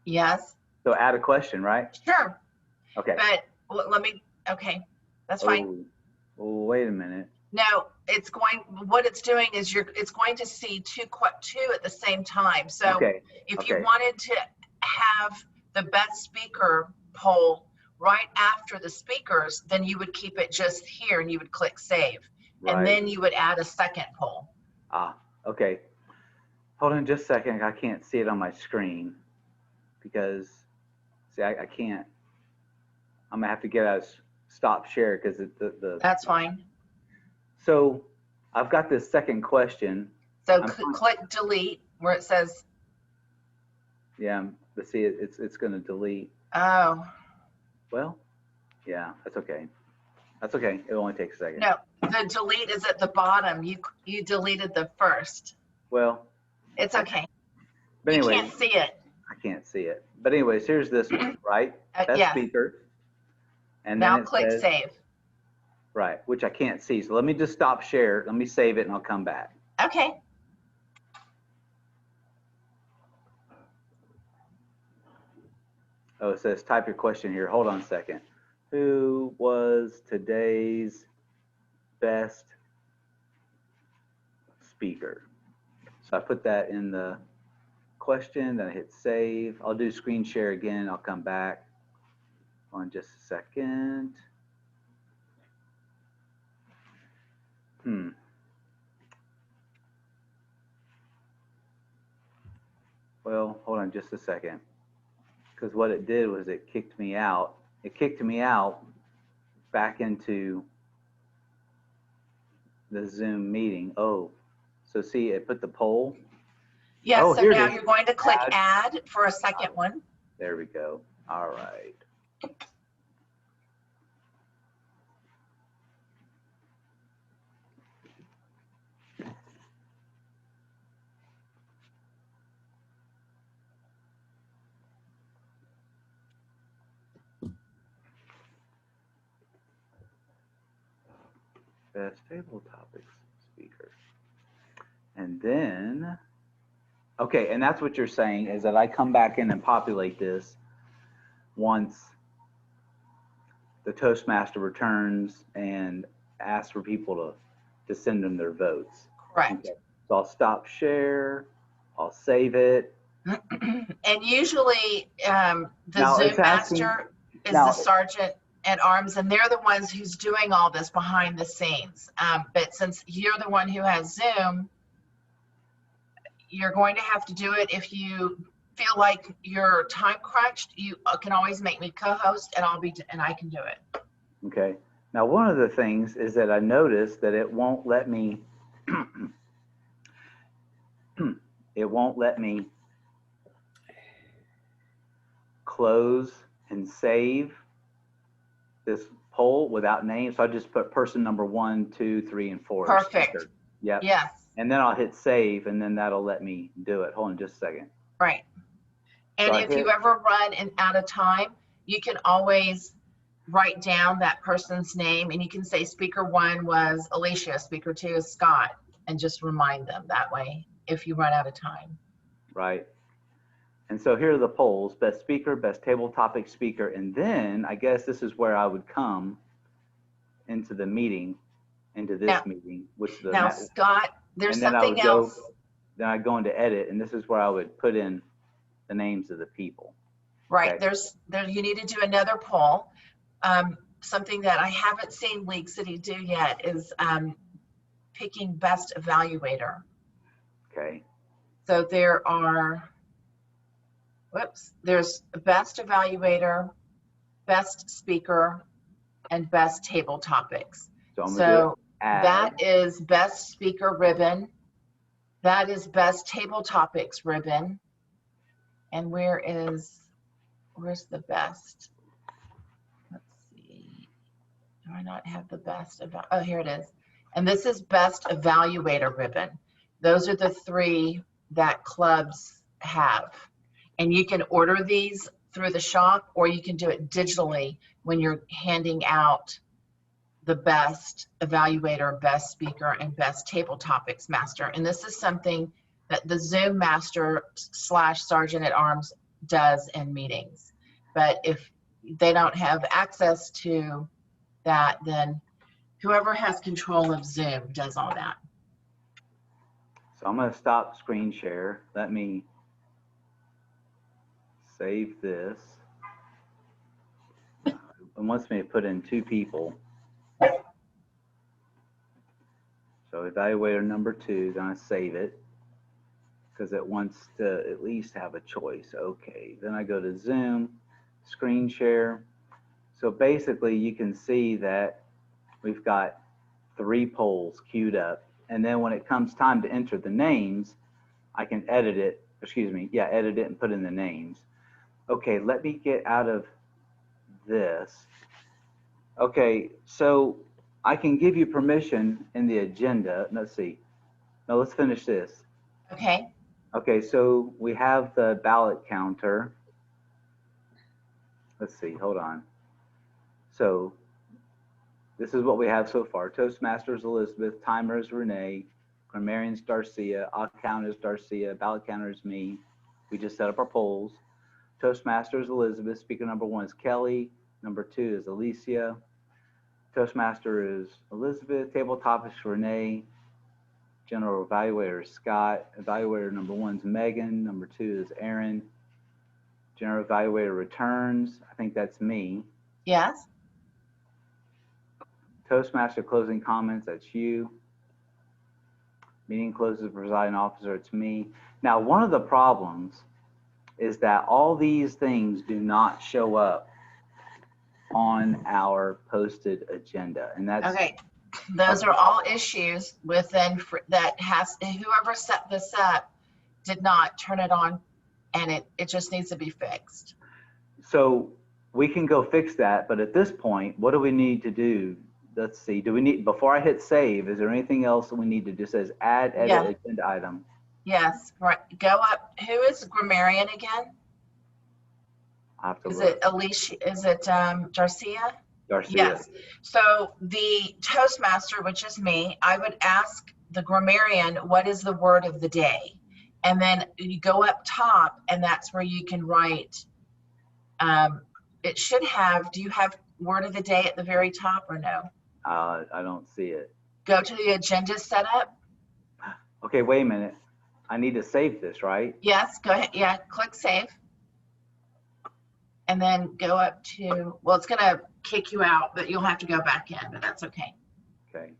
Yes. So add a question, right? Two. Okay. But let me, okay, that's fine. Oh, wait a minute. No, it's going, what it's doing is it's going to see two at the same time. So if you wanted to have the best speaker poll right after the speakers, then you would keep it just here and you would click save. Right. And then you would add a second poll. Ah, okay. Hold on just a second. I can't see it on my screen because, see, I can't. I'm gonna have to get out stop share because the. That's fine. So I've got this second question. So click delete where it says. Yeah, but see, it's gonna delete. Oh. Well, yeah, that's okay. That's okay. It only takes a second. No, the delete is at the bottom. You deleted the first. Well. It's okay. But anyway, you can't see it. I can't see it. But anyways, here's this one, right? Best speaker. And now then click save. Right, which I can't see. So let me just stop share. Let me save it and I'll come back. Okay. Oh, it says type your question here. Hold on a second. Who was today's best speaker? So I put that in the question, then I hit save. I'll do screen share again. I'll come back on just a second. Well, hold on just a second. Because what it did was it kicked me out. It kicked me out back into the Zoom meeting. Oh, so see, it put the poll. Yes, so now you're going to click add for a second one. There we go. All right. best table topics speaker. And then, okay, and that's what you're saying is that I come back in and populate this once the Toastmaster returns and asks for people to send them their votes. Correct. Okay. So I'll stop share, I'll save it. And usually the Now, Zoom it's asking- master is now- the sergeant at arms, and they're the ones who's doing all this behind the scenes. But since you're the one who has Zoom, you're going to have to do it. If you feel like you're time crunched, you can always make me co-host, and I can do it. Okay. Now, one of the things is that I noticed that it won't let me, it won't let me close and save this poll without names. So I just put person number 1, 2, 3, and 4. Perfect. Speaker. Yep. Yes. And then I'll hit save, and then that'll let me do it. Hold on just a second. Right. And So I if you hit- ever run out of time, you can always write down that person's name, and you can say speaker 1 was Alicia, speaker 2 is Scott, and just remind them that way if you run out of time. Right. And so here are the polls: best speaker, best table topic speaker, and then I guess this is where I would come into the meeting, into this meeting, which the Now, Scott, there's and then something else. Then I go into edit, and this is where I would put in the names of the people. Right. Okay. You need to do another poll. Something that I haven't seen League City do yet is picking best evaluator. Okay. So there's best evaluator, best speaker, and best table topics. So I'm gonna So add. that is best speaker ribbon. That is best table topics ribbon. And where's the best? Let's see. Do I not have the best? Oh, here it is. And this is best evaluator ribbon. Those are the 3 that clubs have. And you can order these through the shop, or you can do it digitally when you're handing out the best evaluator, best speaker, and best table topics master. And this is something that the Zoom master / sergeant at arms does in meetings. But if they don't have access to that, then whoever has control of Zoom does all that. So I'm going to stop screen share. Let me save this. It wants me to put in 2 people. So evaluator number 2, then I save it because it wants to at least have a choice. Okay, then I go to Zoom, screen share. So basically you can see that we've got 3 polls queued up. And then when it comes time to enter the names, I can edit it, edit it and put in the names. Okay, let me get out of this. Okay, so I can give you permission in the agenda. Let's see. No, let's finish this. Okay. Okay, so we have the ballot counter. Let's see, hold on. So this is what we have so far. Toastmasters Elizabeth, timer is Renee, grammarians Darcia, odd count is Darcia, ballot counter is me. We just set up our polls. Toastmasters Elizabeth, speaker number 1 is Kelly, number 2 is Alicia. Toastmaster is Elizabeth, table topics Renee, general evaluator is Scott, evaluator number 1 is Megan, number 2 is Aaron, general evaluator returns, I think that's me. Yes. Toastmaster closing comments, that's you. Meeting closes presiding officer, it's me. Now, one of the problems is that all these things do not show up on our posted agenda, and that's Okay. Those are all issues within whoever set this up did not turn it on, and it just needs to be fixed. so we can go fix that. But at this point, what do we need to do? Let's see. Do we need, before I hit save, is there anything else that we need to do? It says add edit agenda item. Yes. Right. Go up. Who is grammarian again? I have to Is look. it Alicia? Is it Darcia? Garcia. Yes. So the Toastmaster, which is me, I would ask the grammarian, what is the word of the day? And then you go up top, and that's where you can write. It should have, do you have word of the day at the very top or no? I don't see it. Go to the agenda setup. Okay, wait a minute. I need to save this, right? Yes, go ahead. Yeah, click save. And then go up to, well, it's going to kick you out, but you'll have to go back in, but that's okay. Okay.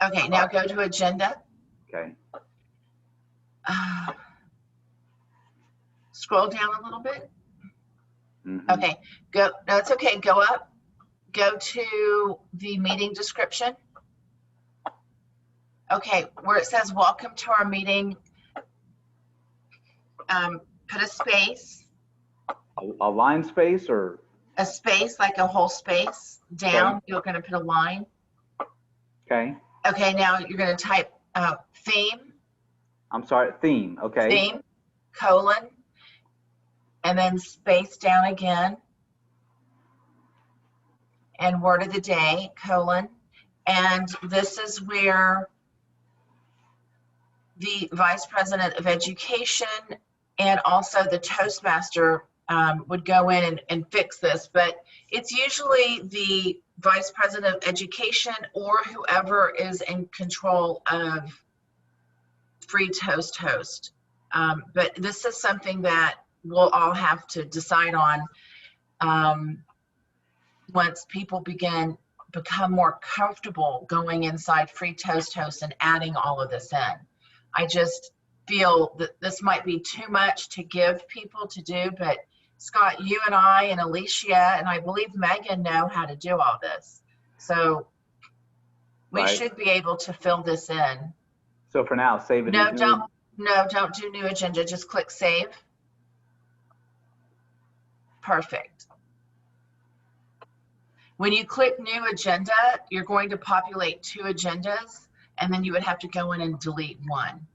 Okay, now go to agenda. Okay. Scroll down a little bit. Mhm. Okay, go, no, it's okay. Go up, go to the meeting description. Okay, where it says, welcome to our meeting, put a space, A line space or? like a whole space down. Okay. You're going to put a line. Okay. Okay, now you're going to type theme. I'm sorry, theme. Okay. Theme, colon, and then space down again. And word of the day, colon. And this is where the Vice President of Education and also the Toastmaster would go in and fix this, but it's usually the Vice President of Education or whoever is in control of Free Toast Host. But this is something that we'll all have to decide on once people become more comfortable going inside Free Toast Host and adding all of this in. I just feel that this might be too much to give people to do, but Scott, you and I and Alicia, and I believe Megan know how to do all this. So we should be able to fill this in. So for now, save it. No, don't do new agenda. Just click save. Perfect. When you click new agenda, you're going to populate 2 agendas, and then you would have to go in and delete one.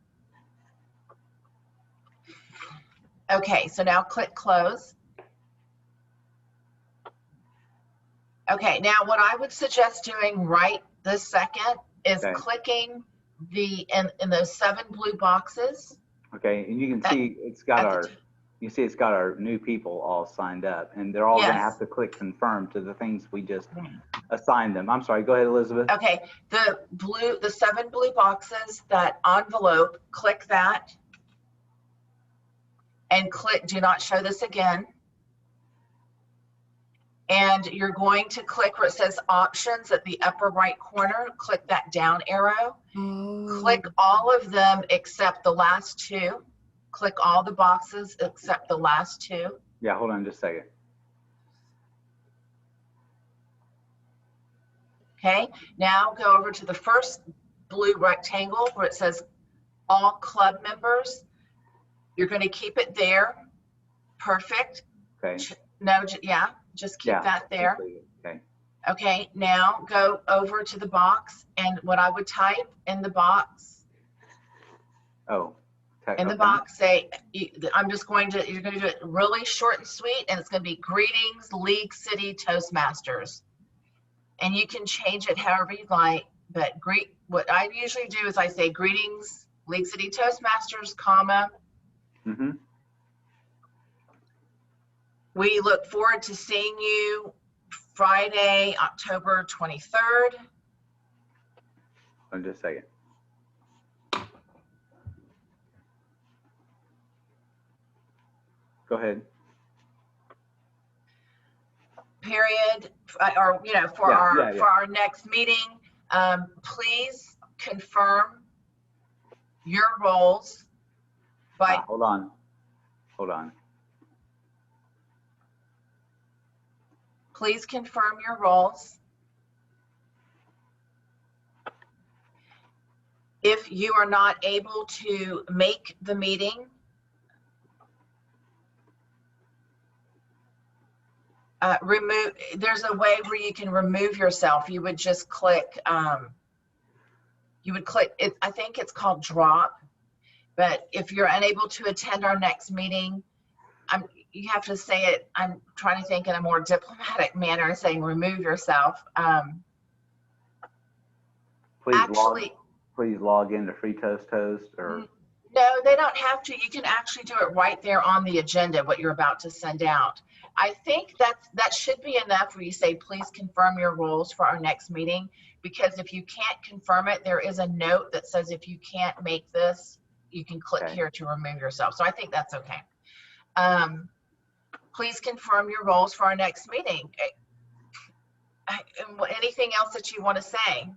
Okay, so now click close. Okay, now what I would suggest doing right this second is clicking in those 7 blue boxes. Okay, and you can see it's got our new people all signed up, and they're all going to have to click confirm to the things we just assigned them. I'm sorry, go ahead, Elizabeth. Okay, the 7 blue boxes, that envelope, click that and click do not show this again. And you're going to click where it says options at the upper right corner, click that down arrow. Click all of them except the last 2. Click all the boxes except the last 2. Yeah, hold on just a second. Okay, now go over to the first blue rectangle where it says all club members. You're going to keep it there. Perfect. Okay. No, yeah, just keep that there. Okay. Okay, now go over to the box, and what I would type in the box. Oh. In the box, say, I'm just going to, you're going to do it really short and sweet, and it's going to be greetings, League City Toastmasters. And you can change it however you'd like, but what I usually do is I say greetings, League City Toastmasters, comma. Mm-hmm. We look forward to seeing you Friday, October 23rd. Just a second. Go ahead. Period, or for our next meeting, please confirm your roles by. Hold on. Please confirm your roles. If you are not able to make the meeting, there's a way where you can remove yourself. You would just click, I think it's called drop, but if you're unable to attend our next meeting, you have to say it, I'm trying to think in a more diplomatic manner, saying remove yourself. Please log into Free Toast or. No, they don't have to. You can actually do it right there on the agenda, what you're about to send out. I think that should be enough where you say, please confirm your roles for our next meeting, because if you can't confirm it, there is a note that says if you can't make this, you can click here to remove yourself. So I think that's okay. Please confirm your roles for our next meeting. Anything else that you want to say?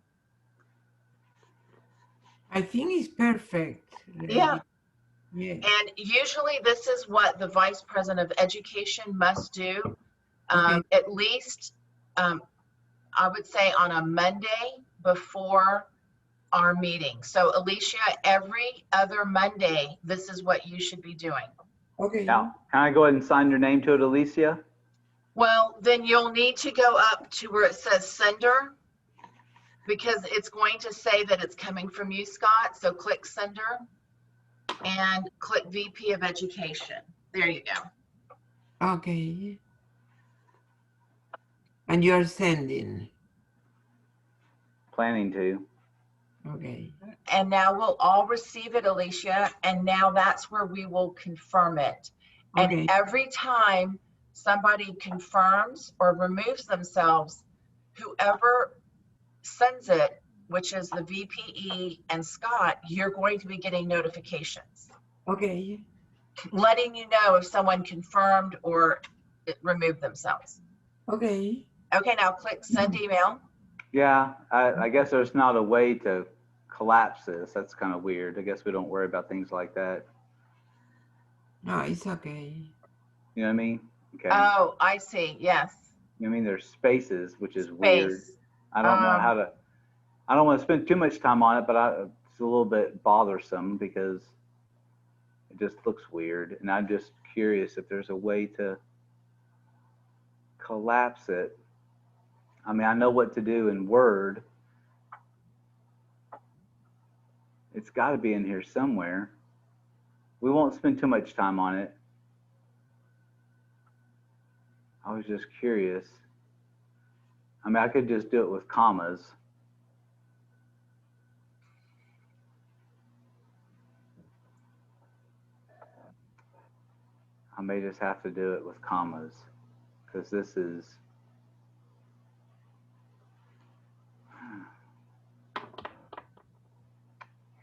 I think it's perfect. Yeah. Yeah. And usually this is what the Vice President of Education must do. At least, I would say on a Monday before our meeting. So Alicia, every other Monday, this is what you should be doing. Okay. Now, can I go ahead and sign your name to it, Alicia? Well, then you'll need to go up to where it says sender, because it's going to say that it's coming from you, Scott. So click sender and click VP of Education. There you go. Okay. And you're sending. Planning to. Okay. And now we'll all receive it, Alicia, and now that's where we will confirm it. Okay. And every time somebody confirms or removes themselves, whoever sends it, which is the VPE and Scott, you're going to be getting notifications. Okay. Letting you know if someone confirmed or removed themselves. Okay. Okay, now click send email. Yeah, I guess there's not a way to collapse this. That's kind of weird. I guess we don't worry about things like that. No, it's okay. You know what I mean? Okay. Oh, I see. Yes. You know what I mean? There's spaces, which is weird. Space. I don't know how to, I don't want to spend too much time on it, but it's a little bit bothersome because it just looks weird. And I'm just curious if there's a way to collapse it. I mean, I know what to do in Word. It's got to be in here somewhere. We won't spend too much time on it. I was just curious. I mean, I could just do it with commas. I may just have to do it with commas because this is.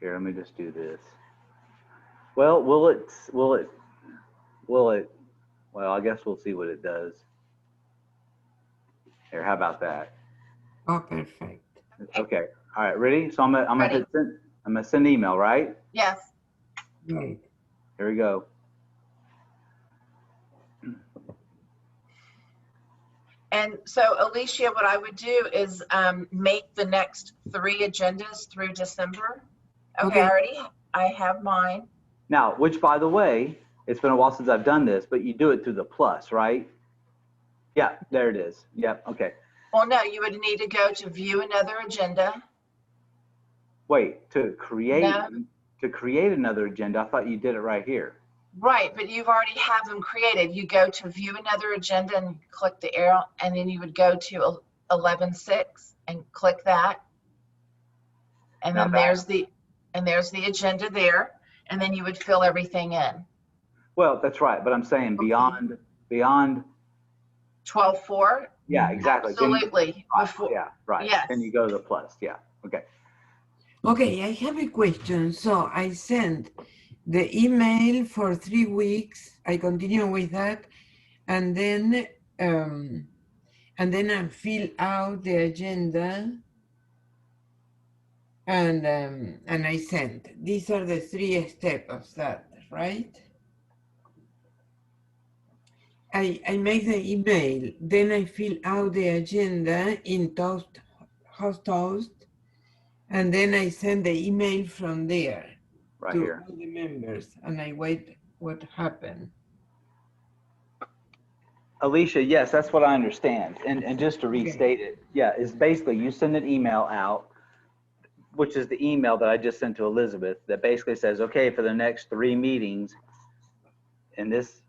Here, let me just do this. Well, will it, well, I guess we'll see what it does. Here, how about that? Oh, perfect. Okay, all right, ready? So I'm gonna hit send, I'm gonna send email, right? Yes. Right. Here we go. And so, Alicia, what I would do is make the next 3 agendas through December. Okay, I have mine. Now, which by the way, it's been a while since I've done this, but you do it through the plus, right? Yeah, there it is. Yep, okay. Well, no, you would need to go to view another agenda. Wait, to create another agenda, I thought you did it right here. Right, but you've already have them created. You go to view another agenda and click the arrow, and then you would go to 11.6 and click that. And then there's the agenda there, and then you would fill everything in. Well, that's right, but I'm saying beyond 12.4. Yeah, exactly. Absolutely. Yeah, right. Yes. Then you go to the plus. Yeah. Okay. Okay, I have a question. So I sent the email for 3 weeks. I continue with that, and then I fill out the agenda, and I sent. These are the 3 steps of that, right? I make the email, then I fill out the agenda in Toast, and then I send the email from there Right to here. all the members, and I wait what happened. Alicia, yes, that's what I understand. And just to restate it, yeah, it's basically you send an email out, which is the email that I just sent to Elizabeth that basically says, okay, for the next 3 meetings in this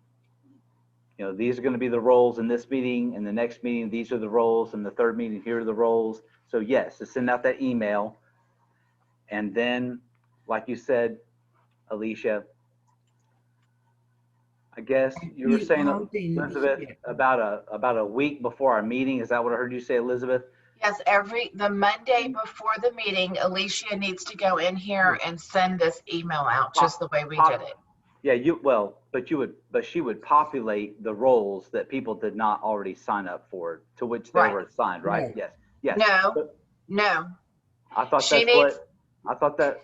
you know, these are going to be the roles in this meeting, in the next meeting, these are the roles, in the third meeting, here are the roles. So yes, to send out that email. And then, like you said, Alicia, I guess you were saying, Out in Elizabeth, here. about a week before our meeting. Is that what I heard you say, Elizabeth? Yes, the Monday before the meeting, Alicia needs to go in here and send this email out, just the way we did it. Yeah, but she would populate the roles that people did not already sign up for, to which they Right. were assigned, right? Right. Yes, yes. No, But no, I thought she that's needs, I thought that,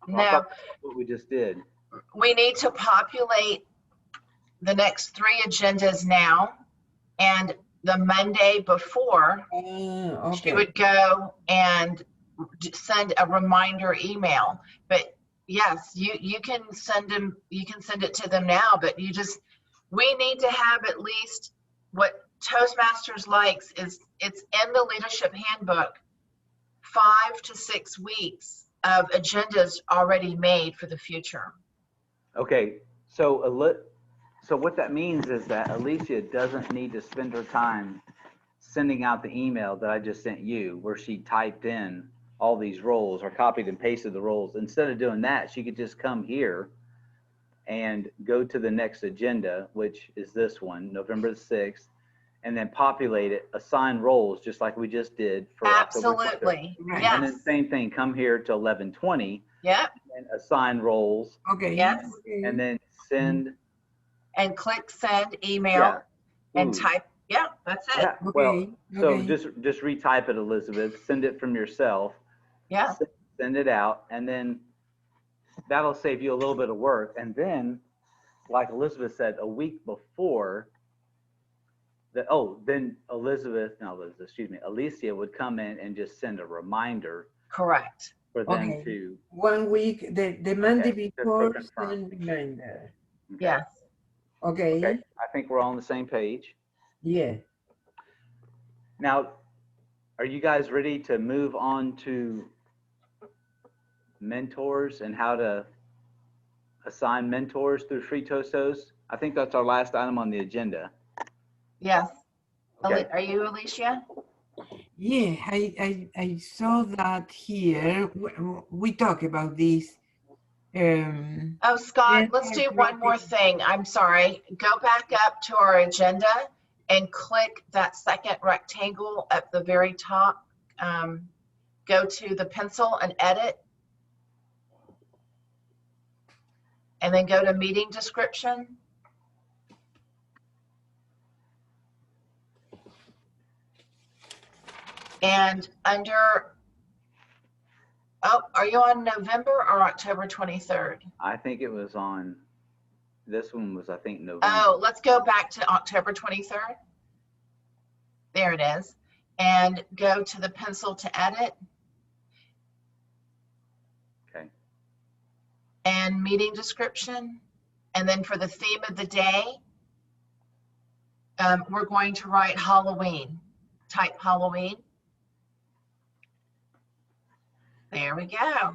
I no, thought that's what we just did. we need to populate the next 3 agendas now. And the Monday before, she Okay. would go and send a reminder email. But yes, you can send it to them now, but we need to have at least what Toastmasters likes is it's in the leadership handbook, 5 to 6 weeks of agendas already made for the future. Okay, so what that means is that Alicia doesn't need to spend her time sending out the email that I just sent you, where she typed in all these roles or copied and pasted the roles. Instead of doing that, she could just come here and go to the next agenda, which is this one, November the 6th, and then populate it, assign roles, just like we just did for October 23rd. Absolutely. Right. Yes. And then same thing, come here to 11:20 Yep. and assign roles, Okay. Yes. Okay. and then send. And click send email Yeah. and Ooh. type. Yeah, that's it. Yeah, Okay. well, so Okay. just retype it, Elizabeth, send it from yourself, Yeah. send it out, and then that'll save you a little bit of work. And then, like Elizabeth said, a week before then Alicia would come in and just send a reminder Correct. for them Okay. to. 1 week, the Monday Okay, before, just for send reminder. Okay. Yes. Okay. Okay, I think we're all on the same page. Yeah. Now, are you guys ready to move on to mentors and how to assign mentors through Free Tostos? I think that's our last item on the agenda. Yes. Okay. Are you Alicia? Yeah, I saw that here. We talk about this. Oh, Scott, Yes, let's do yes, one more thing. I'm sorry. Go back up to our agenda and click that second rectangle at the very top. Go to the pencil and edit. And then go to meeting description. And under, are you on November or October 23rd? I think it was on, this one was, I think, November. Oh, let's go back to October 23rd. There it is. And go to the pencil to edit. Okay. And meeting description. And then for the theme of the day, we're going to write Halloween. Type Halloween. There we go.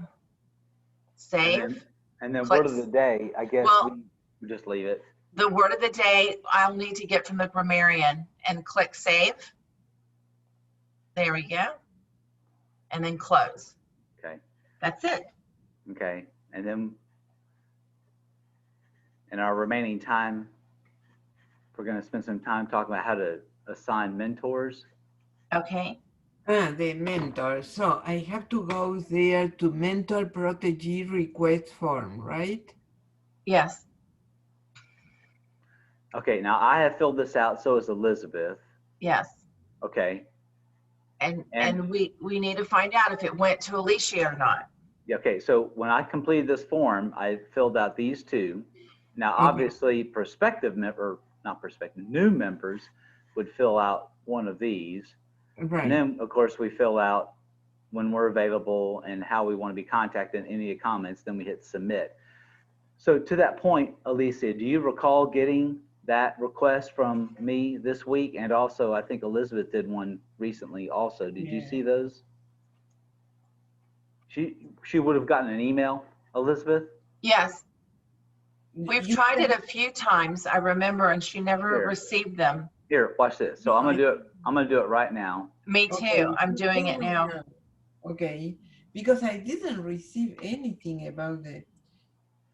Save. And then Click. word of the day, I guess Well, we just leave it. The word of the day I'll need to get from the grammarian, and click save. There we go. And then close. Okay. That's it. Okay. And then in our remaining time, we're going to spend some time talking about how to assign mentors. Okay. the mentor. So I have to go there to mentor protege request form, right? Yes. Okay, now I have filled this out, so has Elizabeth. Yes. Okay. And we need to find out if it went to Alicia or not. Yeah, okay, so when I completed this form, I filled out these two. Now, Okay. obviously, new members would fill out one of these. Right. And then, of course, we fill out when we're available and how we want to be contacted, any of the comments, then we hit submit. So to that point, Alicia, do you recall getting that request from me this week? And also, I think Elizabeth did one recently also. Did you see those? She would have gotten an email, Elizabeth? Yes. We've You tried it can- a few times, I remember, and she never Here. received them. Here, watch this. So No, I'm gonna do it. I'm gonna do it right now. Me too. I'm doing it now. Okay, because I didn't receive anything about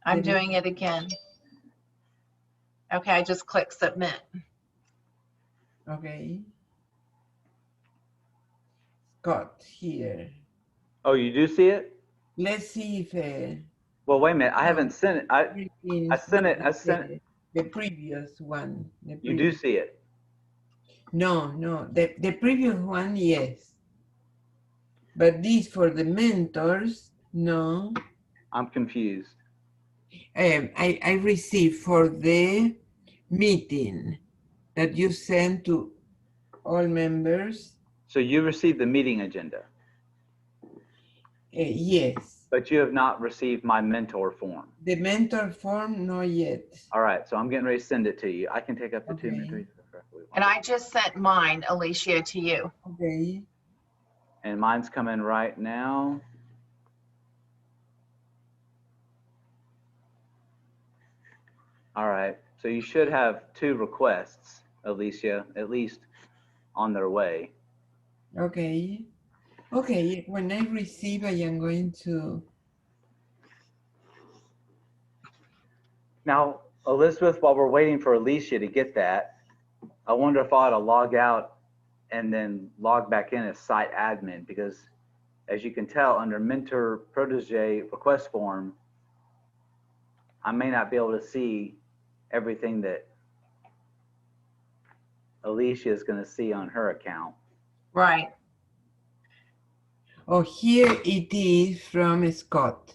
I'm the doing it again. Okay, I just click submit. okay. Scott here. Oh, you do see it? Let's see if Well, wait a minute. I haven't sent it. I sent it. I sent it. the previous one. You do see it. No, the previous one, yes. But this for the mentors, no. I'm confused. I received for the meeting that you sent to all members. So you received the meeting agenda, Yes. but you have not received my mentor form. The mentor form, not yet. All right. So I'm getting ready to send it to you. I can take up to 2 Okay. minutes. And I just sent mine, Alicia, to you. Okay. And mine's coming right now. All right. So you should have 2 requests, Alicia, at least on their way. Okay. Okay. When I receive, I am going to. Now, Elizabeth, while we're waiting for Alicia to get that, I wonder if I ought to log out and then log back in as site admin, because as you can tell under mentor protege request form, I may not be able to see everything that Alicia is going to see on her account. Right. Oh, here it is from Scott.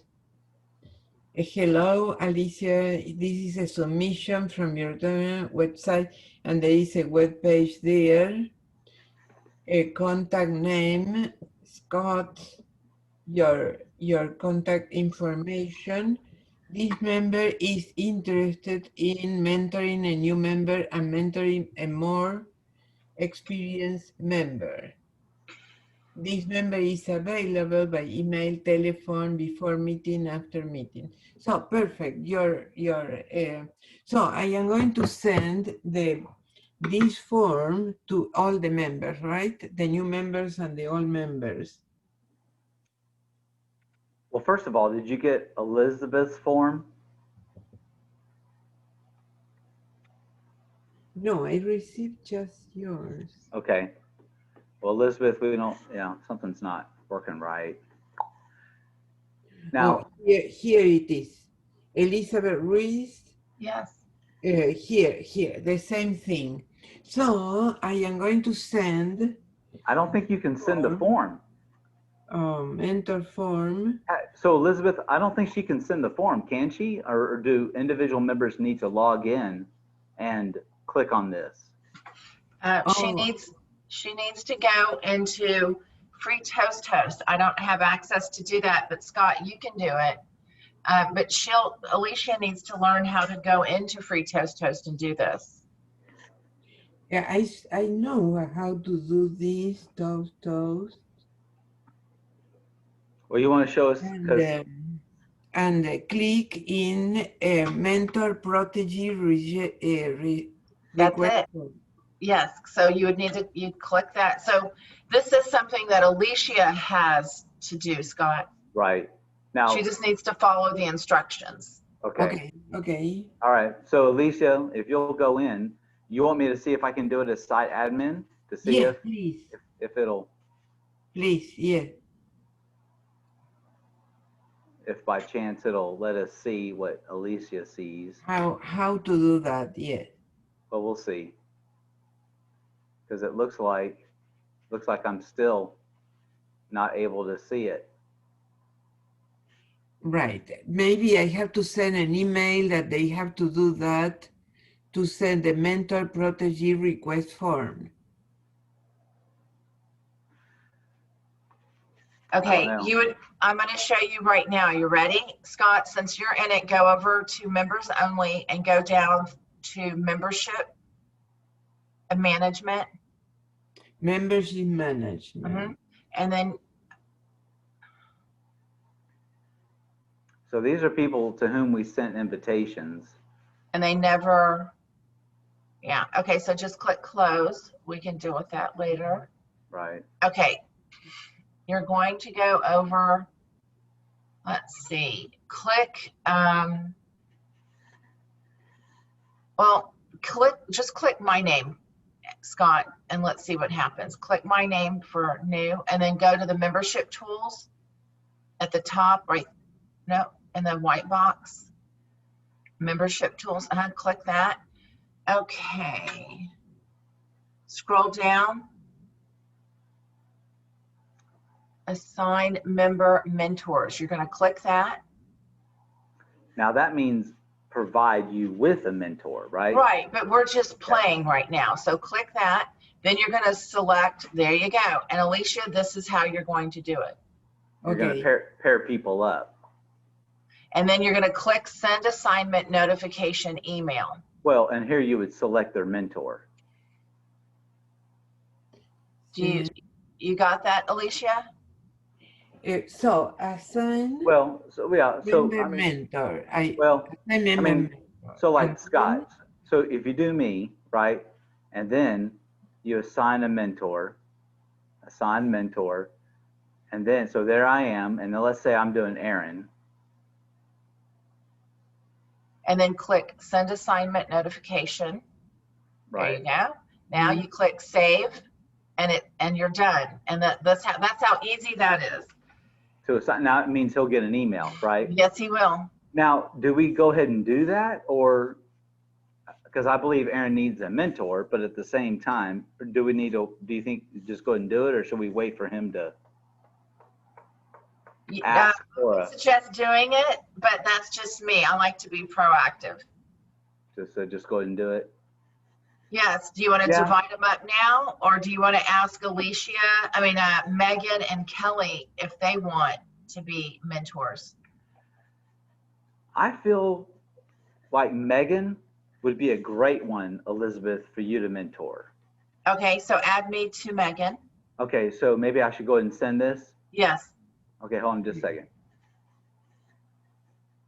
Hello, Alicia. This is a submission from your website, and there is a web page there. A contact name, Scott, your contact information. This member is interested in mentoring a new member and mentoring a more experienced member. This member is available by email, telephone, before meeting, after meeting. So perfect. So I am going to send this form to all the members, right? The new members and the old members. Well, first of all, did you get Elizabeth's form? No, I received just yours. Okay. Well, Elizabeth, we don't, something's not working right. Now, here it is. Elizabeth Ruiz. Yes. Here, the same thing. So I am going to send I don't think you can send the form. mentor form. So Elizabeth, I don't think she can send the form, can she? Or do individual members need to log in and click on this? She needs to go into free Toast Host. I don't have access to do that, but Scott, you can do it. But Alicia needs to learn how to go into free Toast Host and do this. Yeah, I know how to do this, toast. Well, you want to show us? And click in mentor protege That's request. it. Yes, so you'd click that. So this is something that Alicia has to do, Scott. Right. Now, she just needs to follow the instructions. Okay. Okay. All right. So Alicia, if you'll go in, you want me to see if I can do it as site admin to see if it'll. Please, yeah. If by chance it'll let us see what Alicia sees. How to do that? Yeah. But we'll see. Because it looks like I'm still not able to see it. Right. Maybe I have to send an email that they have to do that to send the mentor protege request form. Okay, I'm going to show you right now. You ready? Scott, since you're in it, go over to members only and go down to membership and management. Membership management. Mm-hmm. And then. So these are people to whom we sent invitations. And they never, yeah, okay, so just click close. We can deal with that later. Right. Okay, you're going to go over, let's see, click, well, just click my name, Scott, and let's see what happens. Click my name for new, and then go to the membership tools at the top, right, no, in the white box. Membership tools, click that. Okay. Scroll down. Assign member mentors. You're going to click that. Now that means provide you with a mentor, right? Right, but we're just playing right now. So click that. Then you're going to select, there you go. And Alicia, this is how you're going to do it. You're going to pair people up. And then you're going to click send assignment notification email. Well, and here you would select their mentor. You got that, Alicia? So assign Well, so yeah, so member mentor. So like Scott, so if you do me, right, and then you assign a mentor, and then, so there I am, and then let's say I'm doing Aaron. And then click send assignment notification. Right. There you go. Now you click save, and you're done. And that's how easy that is. So now it means he'll get an email, right? Yes, he will. Now, do we go ahead and do that, or because I believe Aaron needs a mentor, but at the same time, do you think just go ahead and do it, or should we wait for him to ask for I suggest doing it, but that's just me. I like to be proactive. So just go ahead and do it? Yes. Do you want to divide them up now, or do you want to ask Megan and Kelly if they want to be mentors? I feel like Megan would be a great one, Elizabeth, for you to mentor. Okay, so add me to Megan. Okay, so maybe I should go ahead and send this? Yes. Okay, hold on just a second.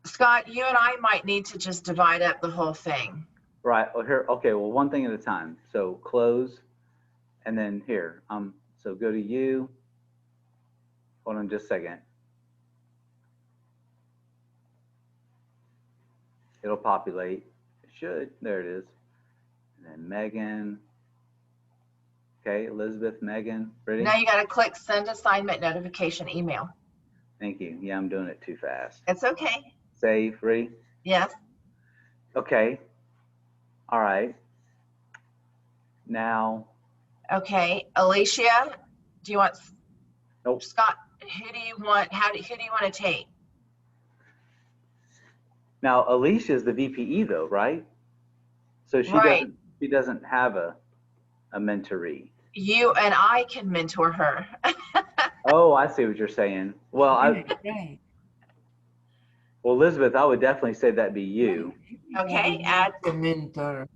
Scott, you and I might need to just divide up the whole thing. Right, well here, okay, well one thing at a time. So close, and then here, so go to you. Hold on just a second. It'll populate. It should. There it is. And then Megan. Okay, Elizabeth, Megan. Ready? Now you got to click send assignment notification email. Thank you. Yeah, I'm doing it too fast. It's okay. Save. Ready? Yes. Okay. All right. Now. Okay, Alicia, do you want? Nope. Scott, who do you want? Who do you want to take? Now, Alicia is the VPE though, right? So she doesn't have a mentoree. You and I can mentor her. Oh, I see what you're saying. Well, well, Elizabeth, I would definitely say that'd be you. Okay, add the mentor.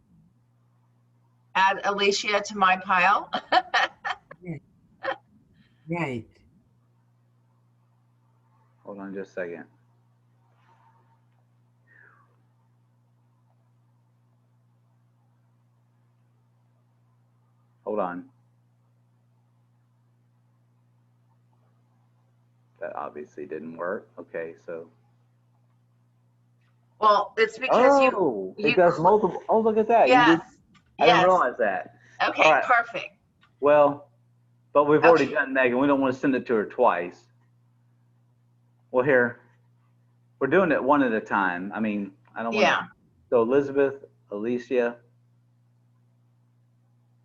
Add Alicia to my pile. Right. Hold on just a second. Hold on. That obviously didn't work. Okay, so. Well, it's because it does multiple. Oh, look at that. Yes. I didn't realize that. Okay, right. Perfect. Well, but we've already done Megan. We don't want to send it to her twice. Well, here, we're doing it one at a time. I mean, I don't want to. So Elizabeth, Alicia.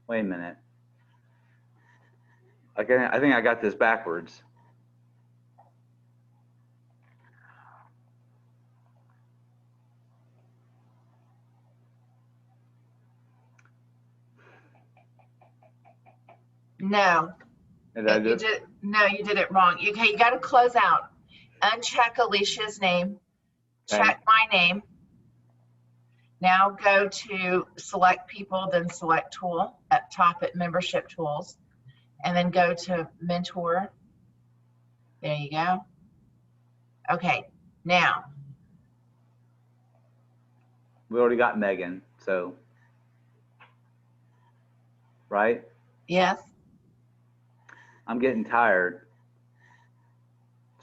Wait a minute. Okay, I think I got this backwards. No. You did it wrong. Okay, you got to close out. Uncheck Alicia's name. Check my name. Now go to select people, then select tool up top at membership tools, and then go to mentor. There you go. Okay, now We already got Megan, so, right? Yes. I'm getting tired,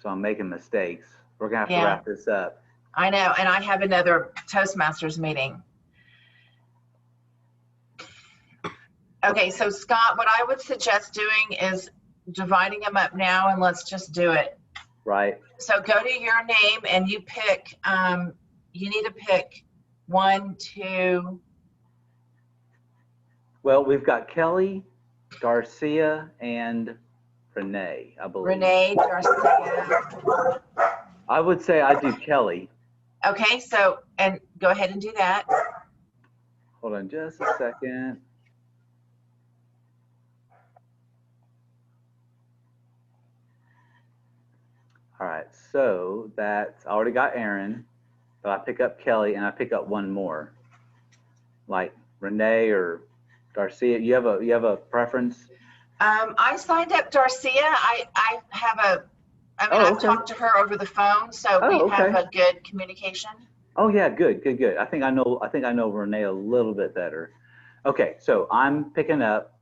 so I'm making mistakes. We're gonna have to Yeah. wrap this up. I know, and I have another Toastmasters meeting. Okay, so Scott, what I would suggest doing is dividing them up now, and let's just do it. Right. So go to your name and you pick, you need to pick 1, 2. Well, we've got Kelly, Darcia, and Renee, I believe. Renee, Darcia. I would say I do Kelly. Okay, so, and go ahead and do that. Hold on just a second. All right, so that's, I already got Aaron, but I pick up Kelly and I pick up one more, like Renee or Darcia. You have a preference? I signed up Darcia. I have Oh, I've okay. talked to her over the phone, so Oh, we have okay. a good communication. Oh yeah, good. I think I know Renee a little bit better. Okay, so I'm picking up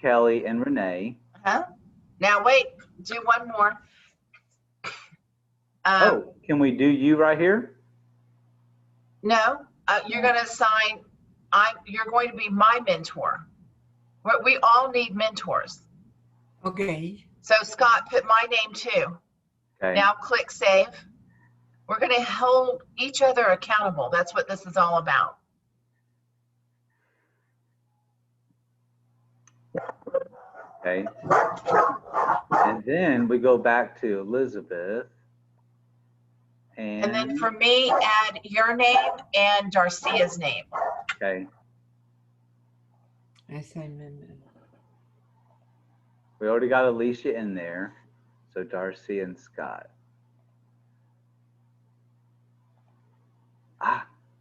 Kelly and Renee. Now wait, do one more. Oh, can we do you right here? No, you're going to assign. You're going to be my mentor. We all need mentors. Okay. So Scott, put my name too. Okay. Now click save. We're going to hold each other accountable. That's what this is all about. Okay. And then we go back to Elizabeth. And then for me, add your name and Darcia's name. Okay. Assignment. We already got Alicia in there. So Darcy and Scott.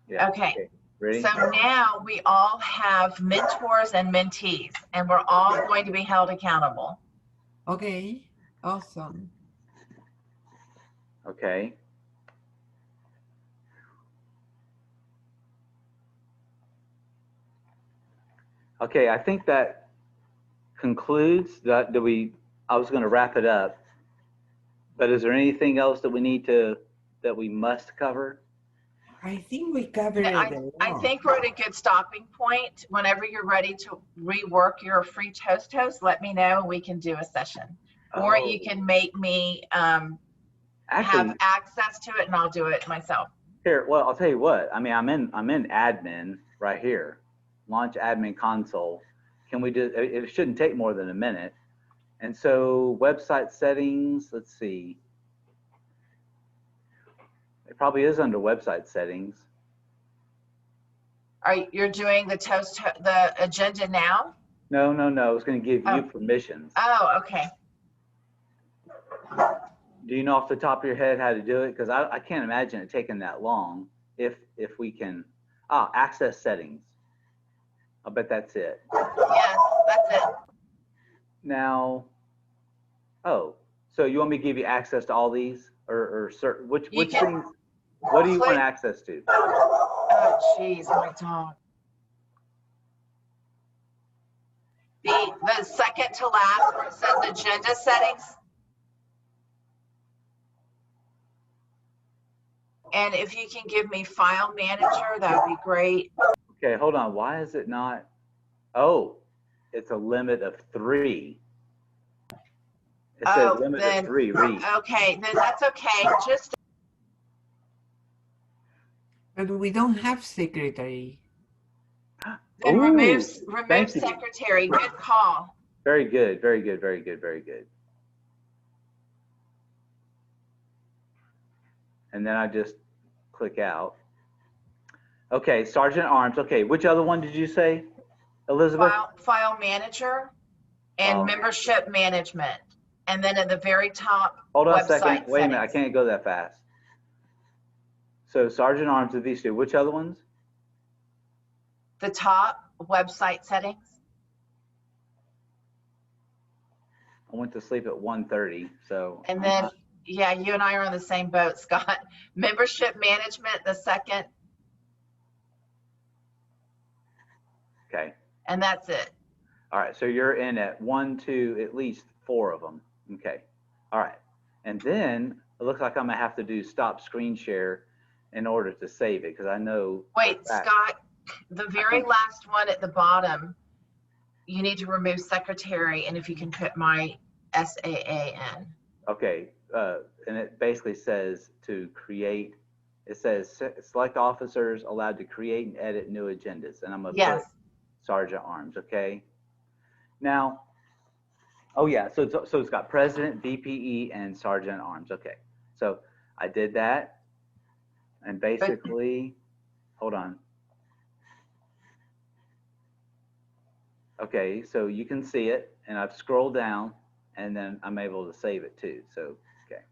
Yeah. Okay. Ready? So now we all have mentors and mentees, and we're all going to be held accountable. Okay. Awesome. Okay. Okay, I think that concludes that. I was going to wrap it up, but is there anything else that we must cover? I think we covered it a lot. I think we're at a good stopping point. Whenever you're ready to rework your free toast, let me know and we can do a session. Or you can make me have access to it and I'll do it myself. Here, well, I'll tell you what. I mean, I'm in admin right here. Launch admin console. Can we do it? Shouldn't take more than a minute. And so website settings, let's see. It probably is under website settings. You're doing the agenda now? No. It's going to give you permissions. Oh, okay. Do you know off the top of your head how to do it? Because I can't imagine it taking that long. If we can, access settings. I bet that's it. Yes, that's it. Now, so you want me to give you access to all these, or certain which things? What do you want access to? Oh, jeez, my dog. The second to last where it says agenda settings. And if you can give me file manager, that would be great. Okay, hold on. Why is it not? Oh, it's a limit of 3. It says limit of 3. Read. Okay, then that's okay. But we don't have secretary. Then remove secretary. Good call. Very good. And then I just click out. Okay, Sergeant Arms. Okay, which other one did you say, Elizabeth? File manager and membership management. And then at the very top, hold on a second. settings. Wait a minute. I can't go that fast. So Sergeant Arms of these two. Which other ones? The top, website settings. I went to sleep at 1:30. So. And then, yeah, you and I are on the same boat, Scott. Membership management, the second Okay. And that's it. All right. So you're in at 1, 2, at least 4 of them. Okay. All right. And then it looks like I'm gonna have to do stop screen share in order to save it, because I know. Wait, for a fact- Scott, the very last one at the bottom, you need to remove secretary, and if you can put my SAA in. Okay. And it basically says to create. It says select officers allowed to create and edit new agendas, and I'm gonna Yes. put Sergeant Arms. Okay. Now. Oh yeah, so it's got President, VPE, and Sergeant Arms. Okay, so I did that, and basically, hold on. Okay, so you can see it, and I've scrolled down, and then I'm able to save it too. So okay.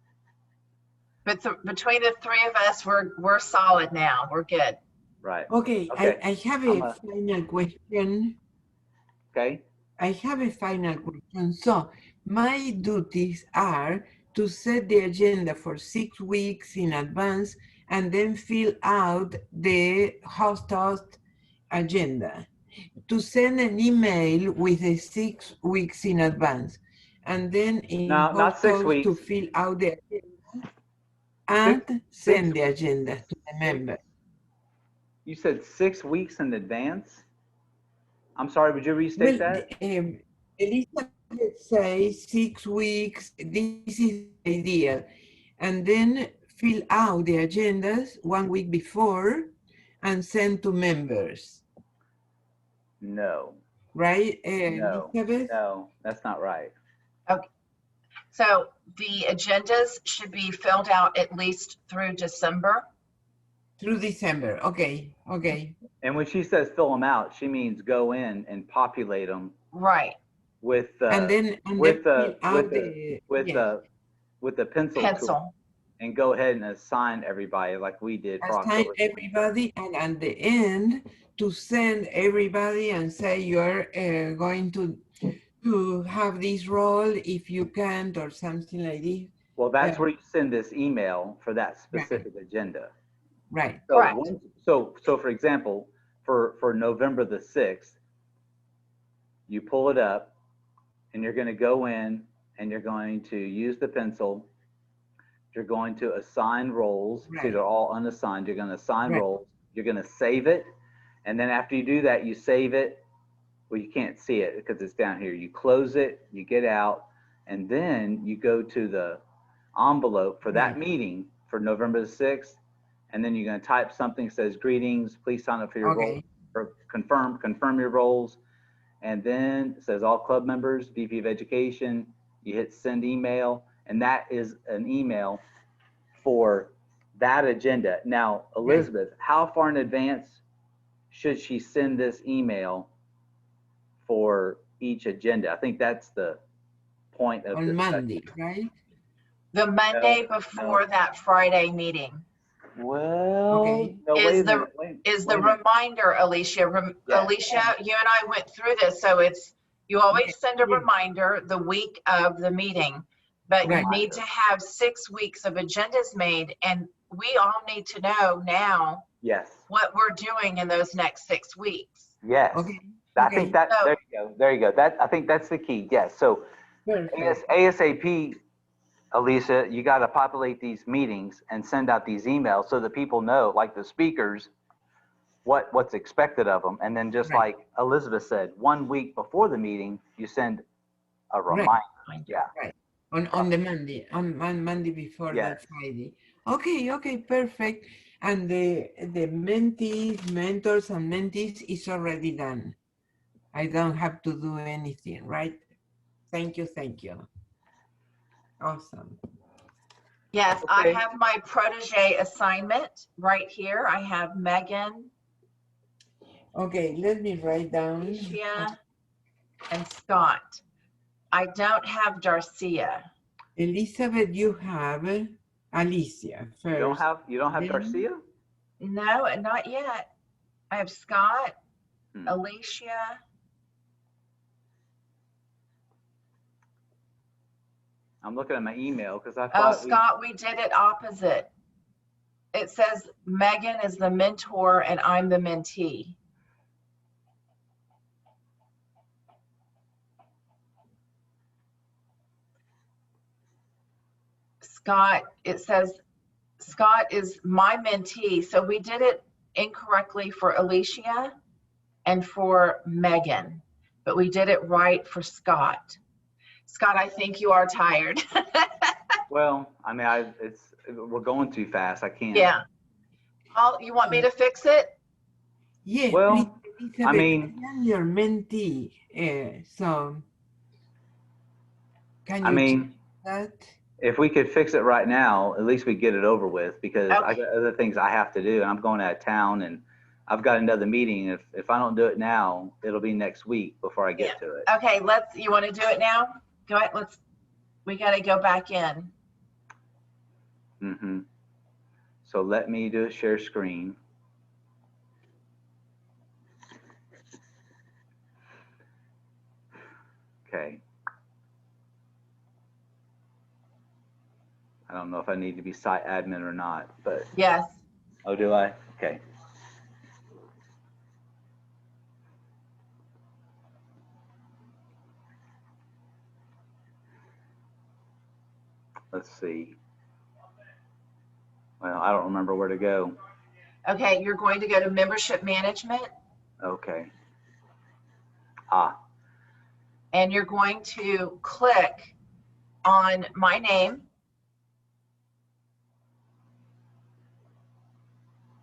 But between the three of us, we're solid now. We're good. Right. Okay, Okay. I have a final question. Okay. I have a final question. So my duties are to set the agenda for 6 weeks in advance and then fill out the host agenda, to send an email with the 6 weeks in advance, and then in No, not 6 to weeks. fill out the agenda and send the agenda to the member. You said 6 weeks in advance? I'm sorry, would you restate that? Elizabeth says 6 weeks, this is ideal. And then fill out the agendas 1 week before and send to members. No. Right, No. Elizabeth? No, that's not right. Okay. So the agendas should be filled out at least through December. Through December, okay, okay. And when she says fill them out, she means go in and populate them. Right. With And then with fill out the pencil tool, and go ahead and assign everybody like we did for assign October. everybody, and at the end to send everybody and say you're going to have this role if you can't, or something like this. Well, that's where you send this email for that specific agenda. Right. So so for example, for November the 6th, you pull it up, and you're going to go in, and you're going to use the pencil. You're going to assign roles. Right. So they're all unassigned. You're going to assign Right. roles. You're going to save it. And then after you do that, you save it. Well, you can't see it because it's down here. You close it, you get out, and then you go to the envelope for that Right. meeting for November the 6th. And then you're going to type something that says, greetings, please sign up for your role, or confirm your roles. And then it says all club members, VP of Education. You hit send email, and that is an email for that agenda. Now, Elizabeth, how far in advance should she send this email for each agenda? I think that's the point of on Monday, right? The Monday before that Friday meeting. Well, no, is the reminder, Alicia. Alicia, you and I went through this, so it's you always send a reminder the week of the meeting, but you need to have 6 weeks of agendas made, and we all need to know now what we're doing in those next 6 weeks. Yes. I think that there you go. That I think that's the key. Yes. So ASAP, Elisa, you got to populate these meetings and send out these emails so that people know, like the speakers, what's expected of them. And then just like Elizabeth said, 1 week before the meeting, you send a reminder. Yeah. Right. On the Monday, on Monday before that Friday. Okay, perfect. And the mentees, mentors and mentees is already done. I don't have to do anything, right? Thank you. Awesome. Yes, I have my protege assignment right here. I have Megan. Okay, let me write down. Alicia and Scott. I don't have Darcia. Elizabeth, you have Alicia first. You don't have Darcia? No, not yet. I have Scott, Alicia. I'm looking at my email because I thought. Scott, we did it opposite. It says Megan is the mentor and I'm the mentee. Scott, it says Scott is my mentee. So we did it incorrectly for Alicia and for Megan, but we did it right for Scott. Scott, I think you are tired. Well, I mean, we're going too fast. I can't. Yeah. You want me to fix it? Yes, Well, please, Elizabeth, I mean, I am your mentee. So can I you check mean, that? if we could fix it right now, at least we get it over with, because I Okay. got other things I have to do, and I'm going out of town, and I've got another meeting. If I don't do it now, it'll be next week before I get to it. Okay, you want to do it now? Go ahead, we got to go back in. Mm-hmm. So let me do a share screen. Okay. I don't know if I need to be site admin or not, but. Yes. Oh, do I? Okay. Let's see. Well, I don't remember where to go. Okay, you're going to go to membership management. Okay. And you're going to click on my name.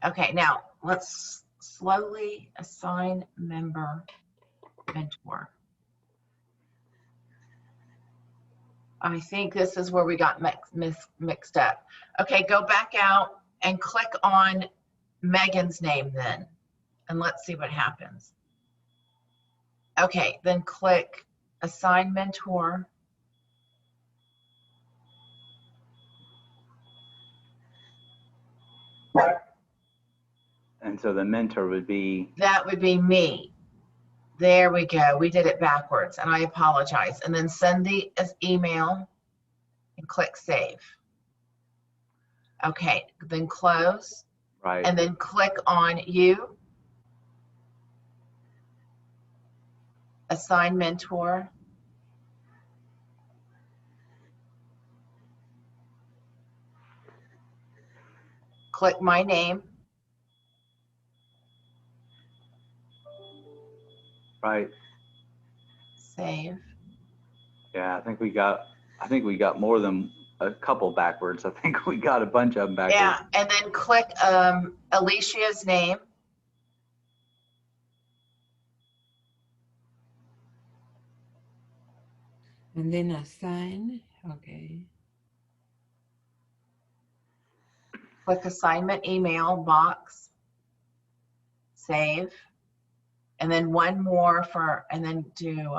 Okay, now let's slowly assign member mentor. I think this is where we got mixed up. Okay, go back out and click on Megan's name then, and let's see what happens. Okay, then click assign mentor. And so the mentor would be. That would be me. There we go. We did it backwards, and I apologize. And then send the email and click save. Okay, then close. Right. And then click on you. Assign mentor. Click my name. Right. Save. Yeah, I think we got more than a couple backwards. I think we got a bunch of them backwards. Yeah, and then click Alicia's name. And then assign. Okay. Click assignment email box. Save. And then one more and then do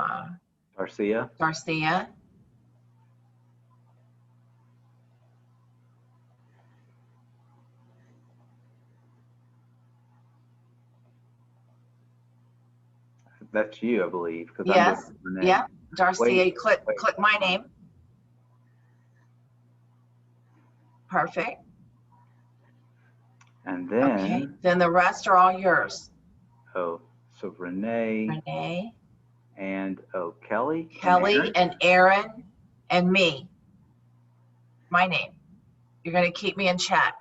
Garcia. That's you, I believe. Yes. Yeah. Darcia. Wait. Click my name. Perfect. And then. Okay. Then the rest are all yours. Oh, so Renee. And Kelly. Kelly and Aaron and me. My name. You're going to keep me in check.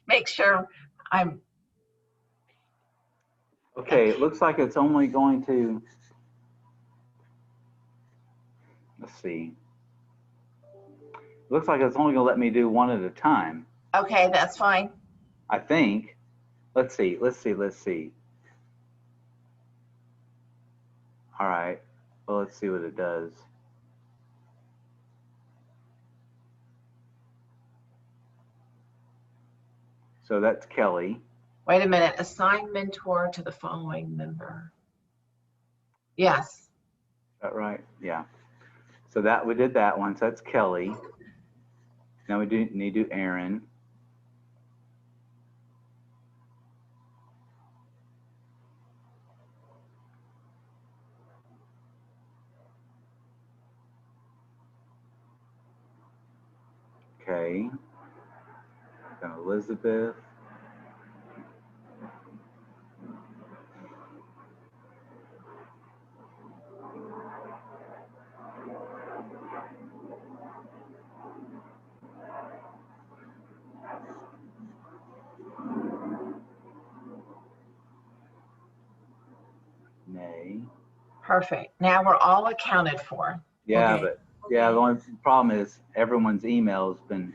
Make sure I'm. Okay, it looks like it's only going to. Let's see. It looks like it's only going to let me do one at a time. Okay, that's fine. I think. Let's see. All right. Well, let's see what it does. So that's Kelly. Wait a minute. Assign mentor to the following member. Yes. Is that right? Yeah. So that we did that one. So that's Kelly. Now we need to do Aaron. Okay. Then Elizabeth. Perfect. Now we're all accounted for. Yeah, Okay. but yeah, the only problem is everyone's email has been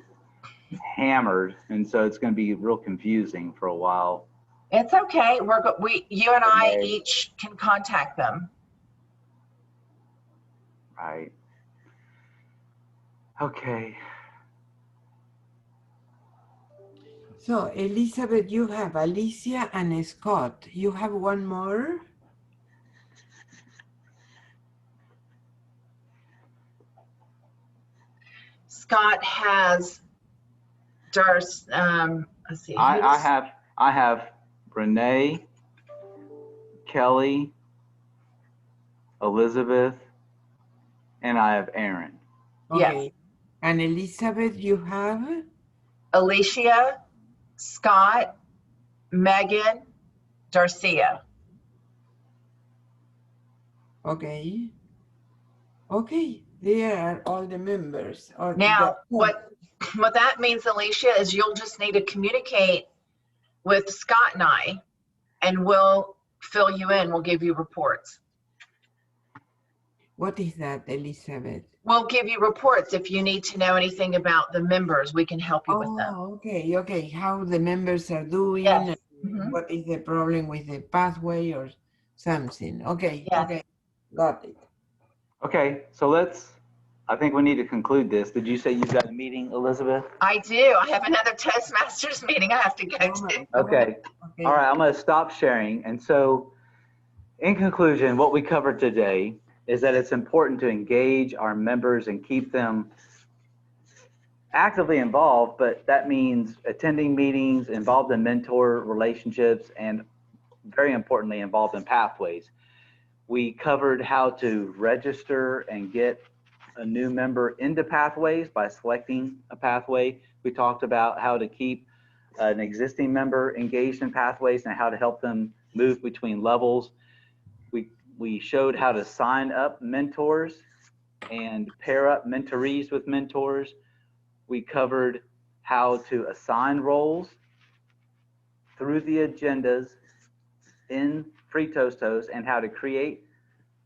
hammered, and so it's going to be real confusing for a while. It's okay. You and I Okay. each can contact them. Right. Okay. So Elizabeth, you have Alicia and Scott. You have one more? Scott has let's see. I have Renee, Kelly, Elizabeth, and I have Aaron. Okay. Yes. And Elizabeth, you have? Alicia, Scott, Megan, Darcia. Okay. Okay. There are all the members. Now, what that means, Alicia, is you'll just need to communicate with Scott and I, and we'll fill you in. We'll give you reports. What is that, Elizabeth? We'll give you reports if you need to know anything about the members. We can help you with them. Oh, okay, okay. How the members are doing, Yes. and what is the problem with the pathway or something. Okay, Yes. okay, got it. Okay, so I think we need to conclude this. Did you say you've got a meeting, Elizabeth? I do. I have another Toastmasters meeting I have to go to. Okay. All right, I'm going to stop sharing. And so, in conclusion, what we covered today is that it's important to engage our members and keep them actively involved, but that means attending meetings, involved in mentor relationships, and very importantly, involved in pathways. We covered how to register and get a new member into pathways by selecting a pathway. We talked about how to keep an existing member engaged in pathways and how to help them move between levels. We showed how to sign up mentors and pair up mentorees with mentors. We covered how to assign roles through the agendas in Free Toast Host and how to create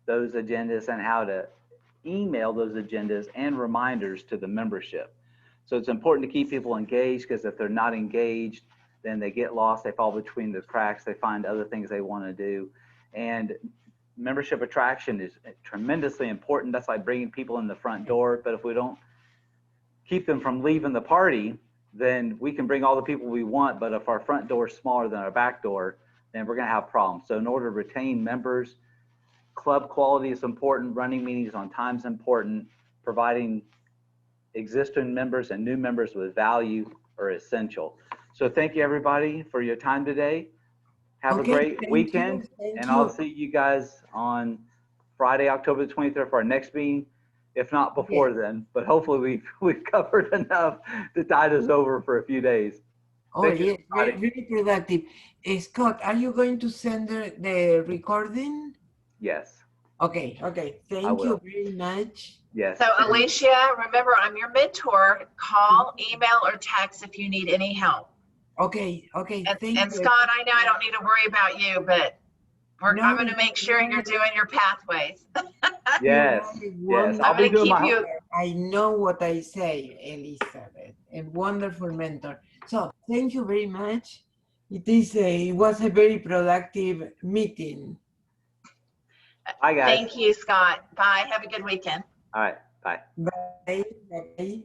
those agendas and how to email those agendas and reminders to the membership. So it's important to keep people engaged, because if they're not engaged, then they get lost, they fall between the cracks, they find other things they want to do. And membership attraction is tremendously important. That's like bringing people in the front door. But if we don't keep them from leaving the party, then we can bring all the people we want. But if our front door is smaller than our back door, then we're going to have problems. So in order to retain members, club quality is important. Running meetings on time is important. Providing existing members and new members with value are essential. So thank you, everybody, for your time today. Have a great weekend, and I'll see you guys on Friday, October the 23rd for our next meeting, if not before then. But hopefully we've covered enough to tide us over for a few days. Oh, yes, really productive. Scott, are you going to send the recording? Yes. Okay, okay. Thank you very much. Yes. So Alicia, remember, I'm your mentor. Call, email, or text if you need any help. Okay, okay. And Scott, I know I don't need to worry about you, but I'm going to make sure you're doing your pathways. Yes. Yes. I'll be doing my. I know what I say, Elizabeth. A wonderful mentor. So thank you very much. It was a very productive meeting. Bye, guys. Thank you, Scott. Bye. Have a good weekend. All right. Bye. Bye. Bye.